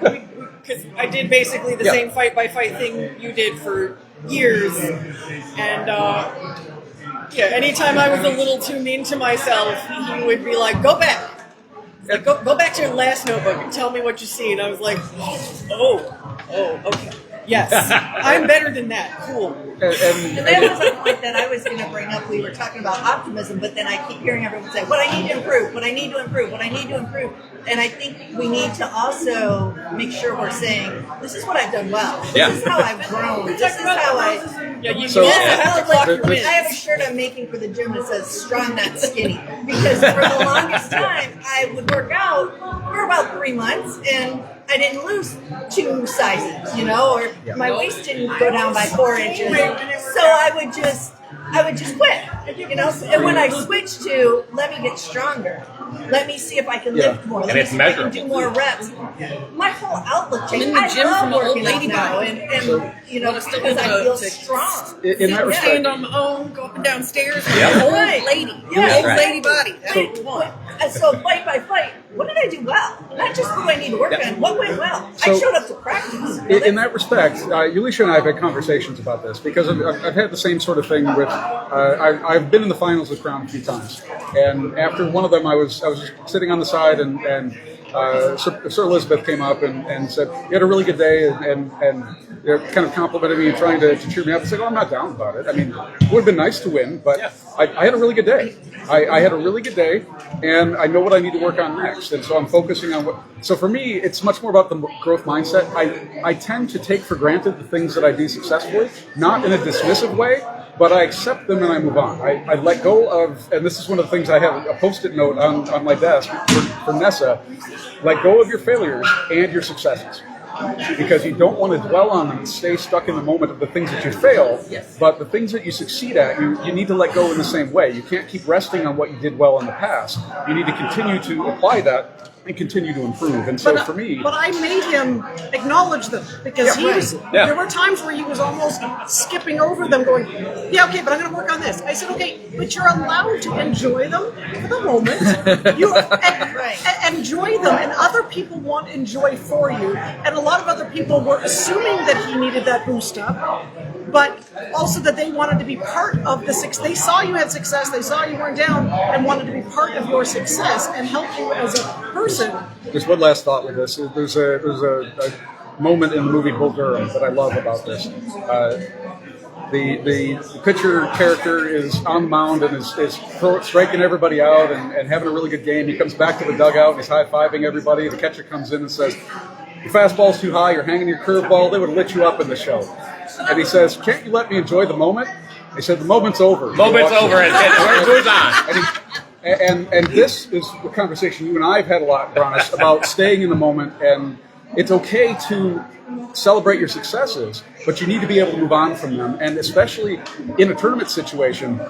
because I did basically the same fight by fight thing you did for years, and anytime I was a little too mean to myself, he would be like, "Go back." Like, go back to your last notebook and tell me what you see. And I was like, oh, okay. Yes, I'm better than that. Cool. And that was a point that I was going to bring up. We were talking about optimism, but then I keep hearing everyone say, what I need to improve, what I need to improve, what I need to improve. And I think we need to also make sure we're saying, this is what I've done well. This is how I've grown. This is how I... I have a shirt I'm making for the gym that says strong, not skinny. Because for the longest time, I would work out for about 3 months, and I didn't lose 2 sizes, or my waist didn't go down by 4 inches. So I would just quit, And when I switched to, let me get stronger, let me see if I can lift more, let me see if I can do more reps, my whole outlook changed. I'm in the gym I from love an old working lady out now, body. and because I feel strong. In that respect, Stand on my own, go up and down stairs. Yep. Old Right. lady. Yeah. Old lady body. That's what you want. And so fight by fight, what did I do well? Not just what do I need to work on, what went well? I showed up to practice. in that respect, Joleicia and I have had conversations about this, because I've had the same sort of thing with, I've been in the finals of Crown a few times. And after one of them, I was sitting on the side and Sir Elizabeth came up and said, "You had a really good day," and they're kind of complimented me and trying to cheer me up. I said, "Oh, I'm not down about it. I mean, it would have been nice to win, but I had a really good day. I had a really good day, and I know what I need to work on next. And so I'm focusing on what. So for me, it's much more about the growth mindset. I tend to take for granted the things that I do successfully, not in a dismissive way, but I accept them and I move on. I let go of, and this is one of the things I have a Post-it note on my desk for Nessa, let go of your failures and your successes. Because you don't want to dwell on them and stay stuck in the moment of the things that you fail, but the things that you succeed at, you need to let go in the same way. You can't keep resting on what you did well in the past. You need to continue to apply that and continue to improve. And so for me... But I made him acknowledge them, because there were times where he was almost skipping over them going, yeah, okay, but I'm going to work on this. I said, okay, but you're allowed to enjoy them for the moment. You enjoy them, and other people want enjoy for you. And a lot of other people were assuming that he needed that boost up, but also that they wanted to be part of the success. They saw you had success, they saw you weren't down, and wanted to be part of your success and help you as a person. There's one last thought with this. There's a moment in the movie Bull Durham that I love about this. The pitcher character is on the mound and is striking everybody out and having a really good game. He comes back to the dugout and he's high-fiving everybody. The catcher comes in and says, "Your fastball's too high, you're hanging your curveball, they would have lit you up in the show." And he says, "Can't you let me enjoy the moment?" He said, "The moment's over." Moment's over, and moves on. And this is the conversation you and I have had a lot, Brannos, about staying in the moment. And it's okay to celebrate your successes, but you need to be able to move on from them. And especially in a tournament situation,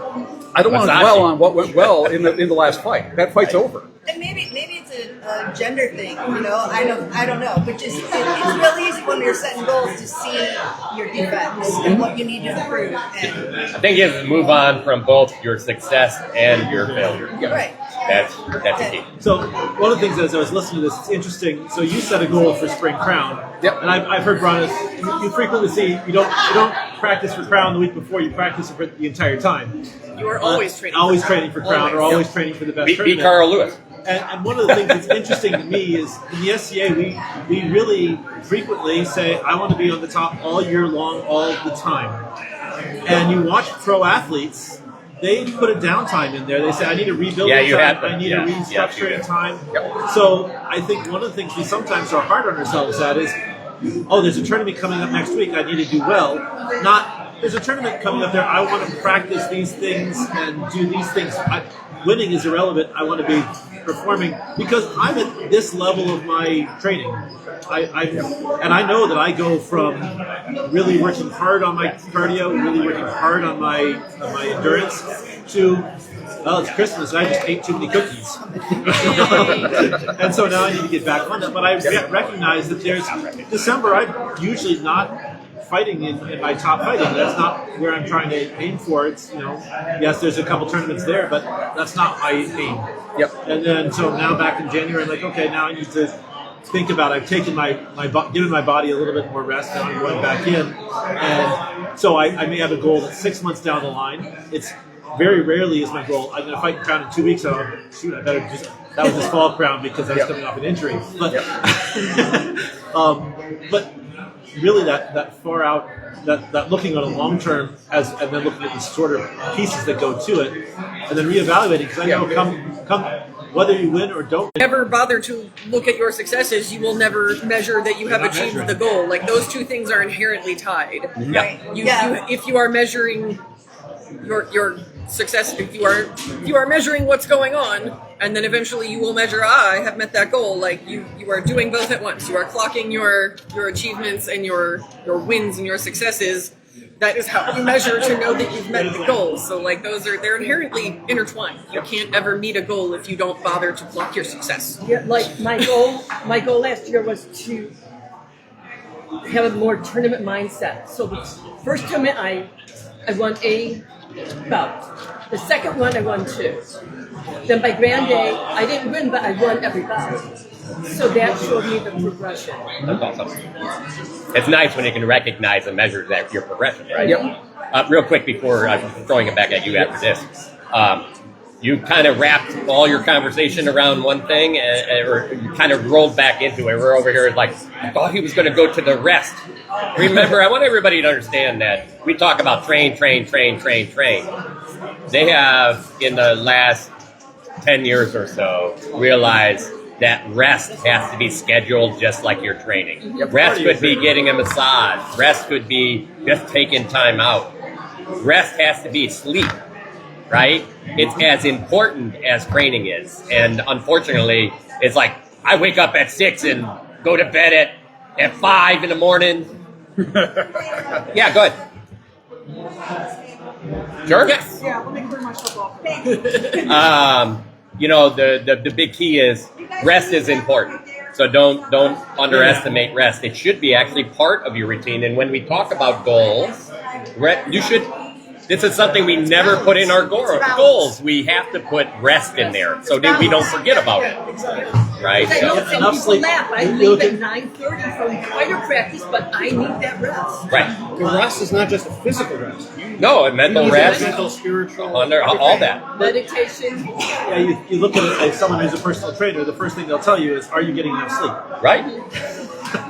I don't want to dwell on what went well in the last fight. That fight's over. And maybe it's a gender thing, you know. I don't know, but just it's really easy when you're setting goals to see your defects and what you need to improve. And I think you have to move on from both your success and your failure. Right. That's the key. So one of the things as I was listening to this, it's interesting. So you set a goal for Spring Crown. Yep. And I've heard Brannos, you frequently see you don't practice for Crown the week before. You practice for the entire time. You are always training. Always training for Crown, or always training for the best Be tournament. Carl Lewis. And one of the things that's interesting to me is in the SCA, we really frequently say, I want to be on the top all year long, all the time. And you watch pro athletes, they put a downtime in there. They say, I need a rebuilding time, I need a restructuring time. So I think one of the things we sometimes are hard on ourselves at is, oh, there's a tournament coming up next week, I need to do well. Not, there's a tournament coming up there, I want to practice these things and do these things. Winning is irrelevant. I want to be performing because I'm at this level of my training. And I know that I go from really working hard on my cardio, really working hard on my endurance, to, well, it's Christmas and I just ate too many cookies. And so now I need to get back on that. But I recognize that there's December, I'm usually not fighting in my top fighting. That's not where I'm trying to aim for. It's, you know, yes, there's a couple tournaments there, but that's not my aim. Yep. And then so now back in January, I'm like, okay, now I need to think about. I've taken given my body a little bit more rest. Now I'm going back in, and so I may have a goal that's 6 months down the line. It's very rarely is my goal. I'm going to fight Crown in 2 weeks. So shoot, I better just. That was this fall Crown because I was coming off an injury, but but. Really, that far out, that looking on a long term, and then looking at the sort of pieces that go to it, and then reevaluating. Because I know, come whether you win or don't. Never bother to look at your successes. You will never measure that you have achieved the goal. Like those two things are inherently tied. Right. If you are measuring your success, if you are measuring what's going on, and then eventually you will measure, I have met that goal. Like you are doing both at once. You are clocking your achievements and your wins and your successes. That is how you measure to know that you've met the goal. So like they're inherently intertwined. You can't ever meet a goal if you don't bother to clock your success. Yeah, like my goal last year was to have a more tournament mindset. So the first tournament I won a bout. The second one I won 2. Then by Grand Day, I didn't win, but I won every bout. So that showed me the progression. That's awesome. It's nice when you can recognize and measure that your progression, right? Yep. Real quick before I'm throwing it back at you after this. you kind of wrapped all your conversation around one thing, or you kind of rolled back into it. We're over here like, I thought he was going to go to the rest. Remember, I want everybody to understand that we talk about train. They have, in the last 10 years or so, realized that rest has to be scheduled just like your training. Rest could be getting a massage. Rest could be just taking time out. Rest has to be sleep, right? It's as important as training is. And unfortunately, it's like, I wake up at 6 and go to bed at 5 in the morning. Yeah, go ahead. Sure? Yes. Yeah, let me bring myself off. The big key is rest is important. So don't underestimate rest. It should be actually part of your routine. And when we talk about goals, this is something we never put in our goals. We have to put rest in there so that we don't forget about it. Right? I know So, some people laugh. I leave at 9:30 from fighter practice, but I need that rest. right. The rest is not just a physical rest. No, and mental rest, Mental, spiritual, all that. Meditation. Yeah, you look at it as someone who's a personal trainer, the first thing they'll tell you is, are you getting enough sleep? Right?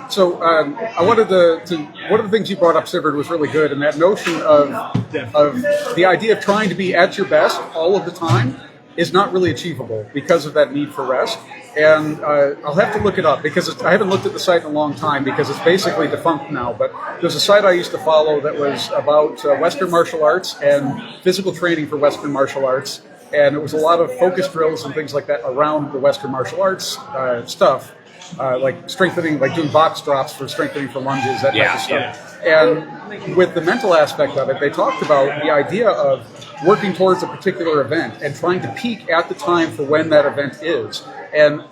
So I wanted to one of the things you brought up, Sivrid, was really good, and that notion of the idea of trying to be at your best all of the time is not really achievable because of that need for rest. And I'll have to look it up because I haven't looked at the site in a long time because it's basically defunct now. But there's a site I used to follow that was about Western martial arts and physical training for Western martial arts. And it was a lot of focus drills and things like that around the Western martial arts stuff. Like strengthening, like doing box drops for strengthening for lunges, that type of stuff. And with the mental aspect of it, they talked about the idea of working towards a particular event and trying to peak at the time for when that event is. And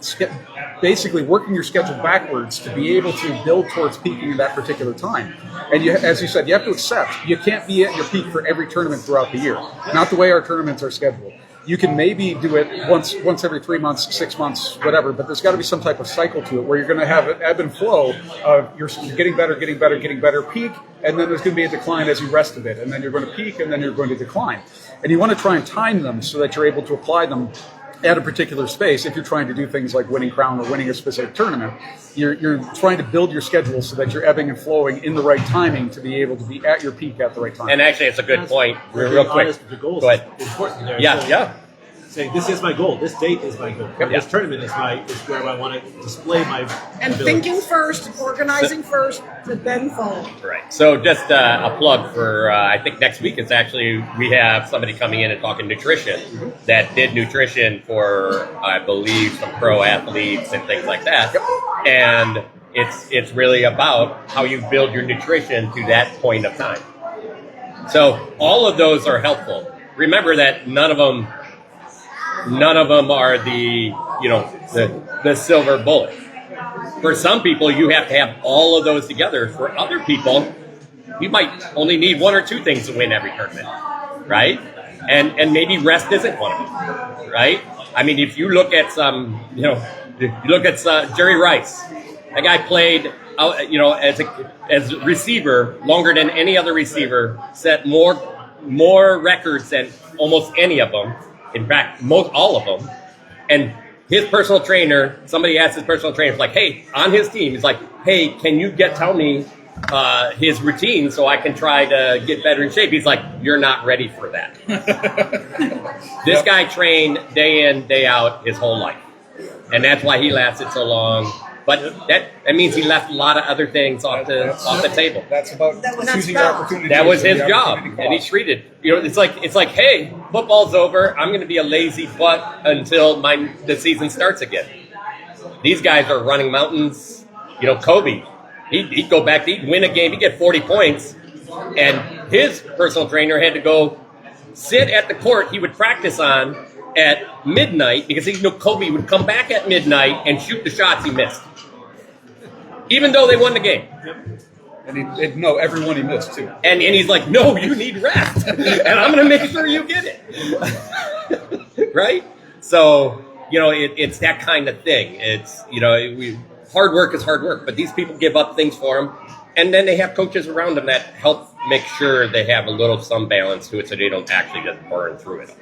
basically working your schedule backwards to be able to build towards peaking at that particular time. And as you said, you have to accept you can't be at your peak for every tournament throughout the year. Not the way our tournaments are scheduled. You can maybe do it once every 3 months, 6 months, whatever, but there's got to be some type of cycle to it where you're going to have an ebb and flow of you're getting better, peak, and then there's going to be a decline as you rest a bit, and then you're going to peak, and then you're going to decline. And you want to try and time them so that you're able to apply them at a particular space. If you're trying to do things like winning crown or winning a specific tournament, you're trying to build your schedule so that you're ebbing and flowing in the right timing to be able to be at your peak at the right time. And actually, it's a good point. Real quick. The goals Go ahead. is important there. Yeah, So yeah. Saying this is my goal. This date is my goal. Yep. This tournament is where I want to display my And ability. thinking first, organizing first, and then follow. Right. So just a plug for, I think next week is actually, we have somebody coming in and talking nutrition that did nutrition for, I believe, some pro athletes and things like that. And it's really about how you build your nutrition to that point of time. So all of those are helpful. Remember that none of them are the silver bullet. For some people, you have to have all of those together. For other people, you might only need one or two things to win every tournament, right? And maybe rest isn't one of them, right? I mean, if you look at Jerry Rice, that guy played, as a receiver longer than any other receiver, set more records than almost any of them. In fact, all of them. And his personal trainer, somebody asked his personal trainer, like, hey, on his team, he's like, hey, can you tell me his routine so I can try to get better in shape? He's like, you're not ready for that. This guy trained day in, day out his whole life. And that's why he lasted so long. But that means he left a lot of other things off the table. That's about choosing your opportunity. That was his job, and he treated. It's like, hey, football's over. I'm going to be a lazy butt until the season starts again. These guys are running mountains. Kobe, he'd go back, he'd win a game, he'd get 40 points, and his personal trainer had to go sit at the court he would practice on at midnight because he knew Kobe would come back at midnight and shoot the shots he missed. Even though they won the game. And he'd know every one he missed, too. And he's like, no, you need rest. And I'm going to make sure you get it. Right? So, it's that kind of thing. It's, hard work is hard work. But these people give up things for them. and then they have coaches around them that help make sure they have a little some balance to it, so they don't actually just burn through it.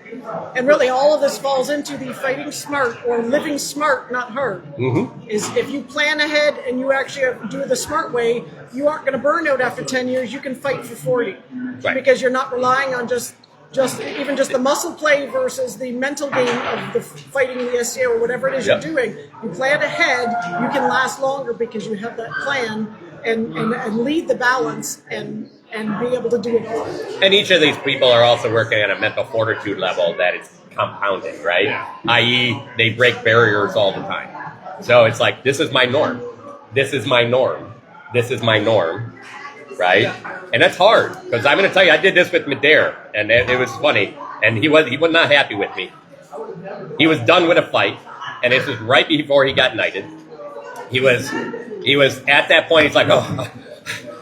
And really, all of this falls into the fighting smart or living smart, not hard. Is if you plan ahead and you actually do it the smart way, you aren't going to burn out after 10 years. You can fight for 40 because you're not relying on just the muscle play versus the mental game of the fighting in the SCA or whatever it is you're doing. You plan ahead, you can last longer because you have that plan and lead the balance and be able to do it all. And each of these people are also working at a mental fortitude level that is compounded, right? I.e., they break barriers all the time. So it's like, this is my norm. This is my norm. This is my norm, right? And that's hard, because I'm going to tell you, I did this with Measurable, and it was funny, and he was not happy with me. He was done with a fight, and this was right before he got knighted. He was at that point, he's like, oh,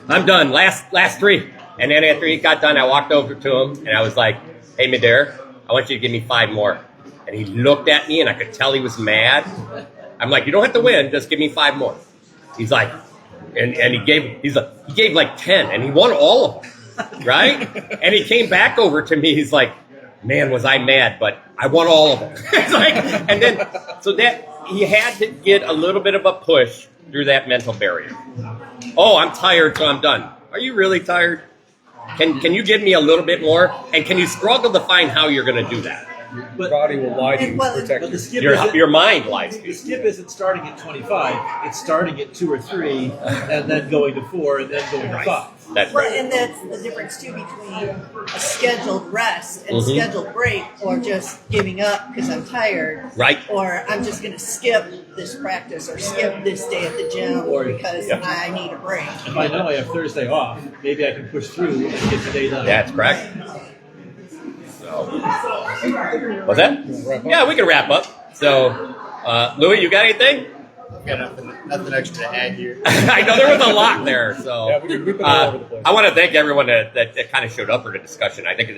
I'm done, last 3. And then after he got done, I walked over to him, and I was like, hey, Measurable, I want you to give me 5 more. And he looked at me, and I could tell he was mad. I'm like, you don't have to win, just give me 5 more. He's like, and he gave like 10, and he won all of them, right? And he came back over to me, he's like, man, was I mad, but I won all of them. It's like, and then, so that, he had to get a little bit of a push through that mental barrier. Oh, I'm tired, so I'm done. Are you really tired? Can you give me a little bit more? And can you struggle to find how you're going to do that? Your body will lie to you to protect But the skip your mind lies to you. The skip isn't starting at 25. It's starting at 2 or 3, and then going to 4, and then going to 5. That's Well, right. and that's the difference too between a scheduled rest and scheduled break, or just giving up because I'm tired, Right. Or I'm just going to skip this practice or skip this day at the gym because I need a break. If I know I have Thursday off, maybe I can push through and get the day done. That's correct. What's that? Yeah, we can wrap up. So, Louis, you got anything? Got nothing extra to add here. I know there was a lot there. So, we've been all over the place. I want to thank everyone that kind of showed up for the discussion. I think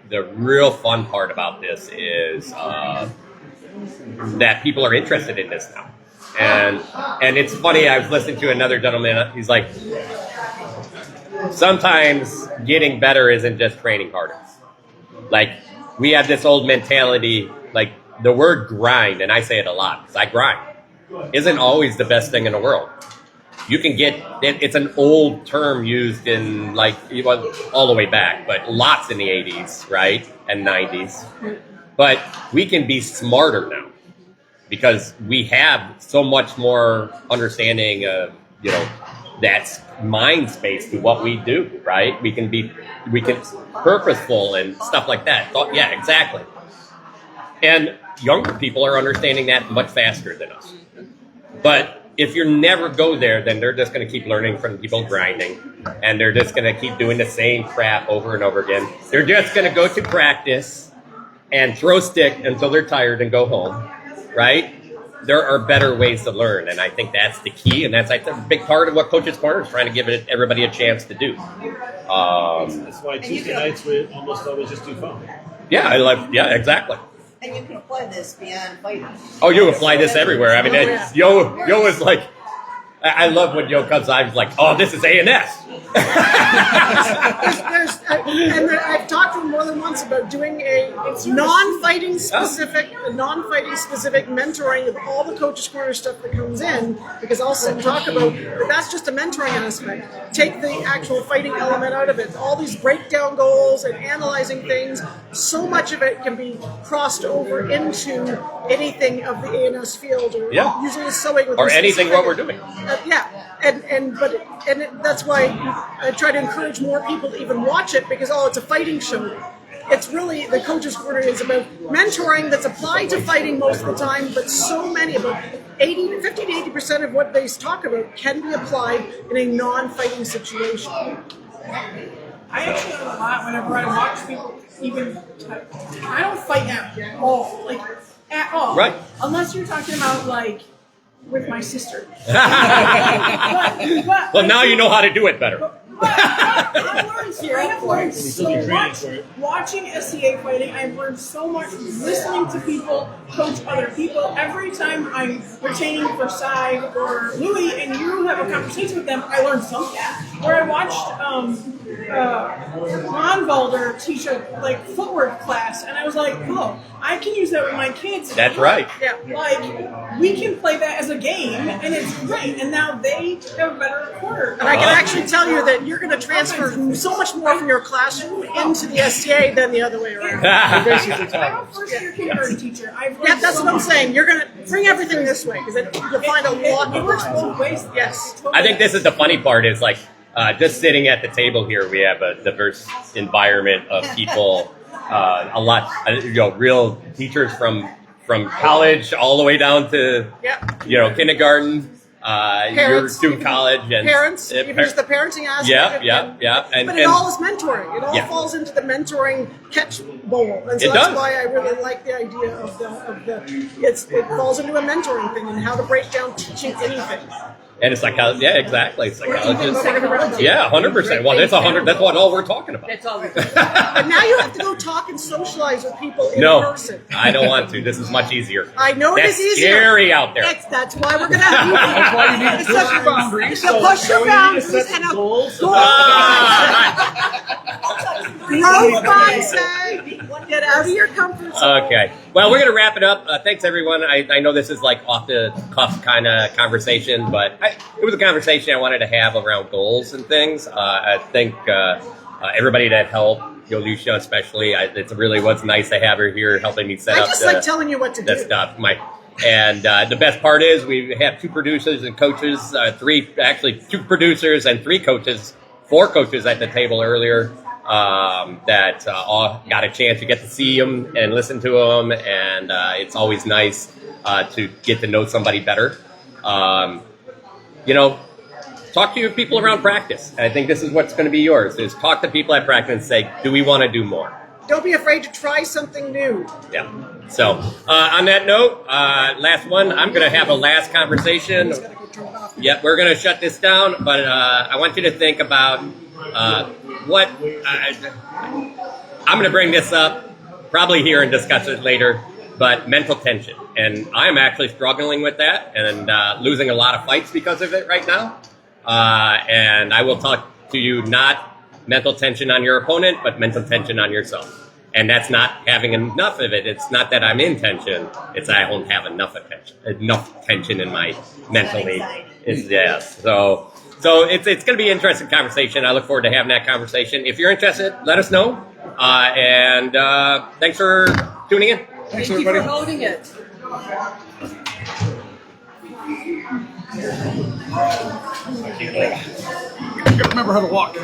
the real fun part about this is that people are interested in this now. And it's funny, I was listening to another gentleman, he's like, sometimes getting better isn't just training harder. Like, we have this old mentality, like the word grind, and I say it a lot because I grind, isn't always the best thing in the world. You can get, it's an old term used in like, all the way back, but lots in the 80s, right, and 90s. But we can be smarter now because we have so much more understanding of, that's mind space to what we do, right? We can purposeful and stuff like that. Yeah, exactly. And younger people are understanding that much faster than us. But if you never go there, then they're just going to keep learning from people grinding, and they're just going to keep doing the same crap over and over again. They're just going to go to practice and throw stick until they're tired and go home, right? There are better ways to learn, and I think that's the key, and that's like a big part of what Coach's Corner is trying to give everybody a chance to do. That's why Tuesday nights we almost always just do phone. Yeah, exactly. And you can apply this beyond fighting. Oh, you apply this everywhere. I mean, Yo is like, I love when Yo comes out, he's like, oh, this is A&S. And I've talked to him more than once about doing a non-fighting specific mentoring of all the Coach's Corner stuff that comes in, because I'll sit and talk about that's just a mentoring aspect. Take the actual fighting element out of it. All these breakdown goals and analyzing things, so much of it can be crossed over into anything of the A&S field, or usually sewing or anything what we're doing. That's why I try to encourage more people to even watch it, because it's a fighting show. It's really, the Coach's Corner is about mentoring that's applied to fighting most of the time, but so many, about 50 to 80% of what they talk about can be applied in a non-fighting situation. I actually learn a lot whenever I watch people even I don't fight at all. At all. Right. Unless you're talking about, with my sister. Well, now you know how to do it better. I've learned, I have learned still so be training much for it. watching SCA fighting. I've learned so much listening to people coach other people. Every time I'm retaining for Cy or Louis and you have a conversation with them, I learn something. Where I watched Ron Valder teach a footwork class, and I was like, oh, I can use that with my kids. That's right. Yeah, like we can play that as a game, and it's great. And now they have a better recorder. And I can actually tell you that you're going to transfer so much more from your classroom into the STA than the other way around. I'm a first-year kindergarten teacher. I've learned That's so what I'm much. saying. You're going to bring everything this way because you'll find a lot It of works both ways. Yes. I think this is the funny part is like just sitting at the table here, we have a diverse environment of people, a lot, real teachers from college all the way down to, kindergarten. You're doing college and parents, even just the parenting aspect. And it all is mentoring. It all Yeah. falls into the mentoring catch bowl, and so It that's does. why I really like the idea of it falls into a mentoring thing and how to break down teaching anything. And it's psychology. Yeah, exactly. Psychologists. Psychology. Yeah, 100%. Well, that's 100. That's what all we're talking about. That's all. But now you have to go talk and socialize with people in No, person. I don't want to. This is much easier. I know it That's is easier. scary out there. That's why we're going to have you. That's why you need to It's push like- your boundaries. to push your boundaries Set and some a goals. growth mindset. Get out of your comfort zone. Okay. Well, we're going to wrap it up. Thanks, everyone. I know this is like off the cuff kind of conversation, but it was a conversation I wanted to have around goals and things. I think everybody that helped, Joleicia especially, it really was nice to have her here helping me set I up just like telling you what to that do. stuff. And the best part is we have 2 producers and coaches, 2 producers and 3 coaches, 4 coaches at the table earlier that all got a chance to get to see them and listen to them. And it's always nice to get to know somebody better. Talk to your people around practice. I think this is what's going to be yours, is talk to people at practice and say, do we want to do more? Don't be afraid to try something new. Yeah. So, on that note, last one, I'm going to have a last conversation. Yep, we're going to shut this down, but I want you to think about what... I'm going to bring this up probably here and discuss it later, but mental tension. And I'm actually struggling with that and losing a lot of fights because of it right now. And I will talk to you not mental tension on your opponent, but mental tension on yourself. And that's not having enough of it. It's not that I'm in tension. It's that I don't have enough tension in my mentally. Yes. So it's going to be an interesting conversation. I look forward to having that conversation. If you're interested, let us know. And thanks for tuning in. Thank you for holding it. You gotta remember how to walk.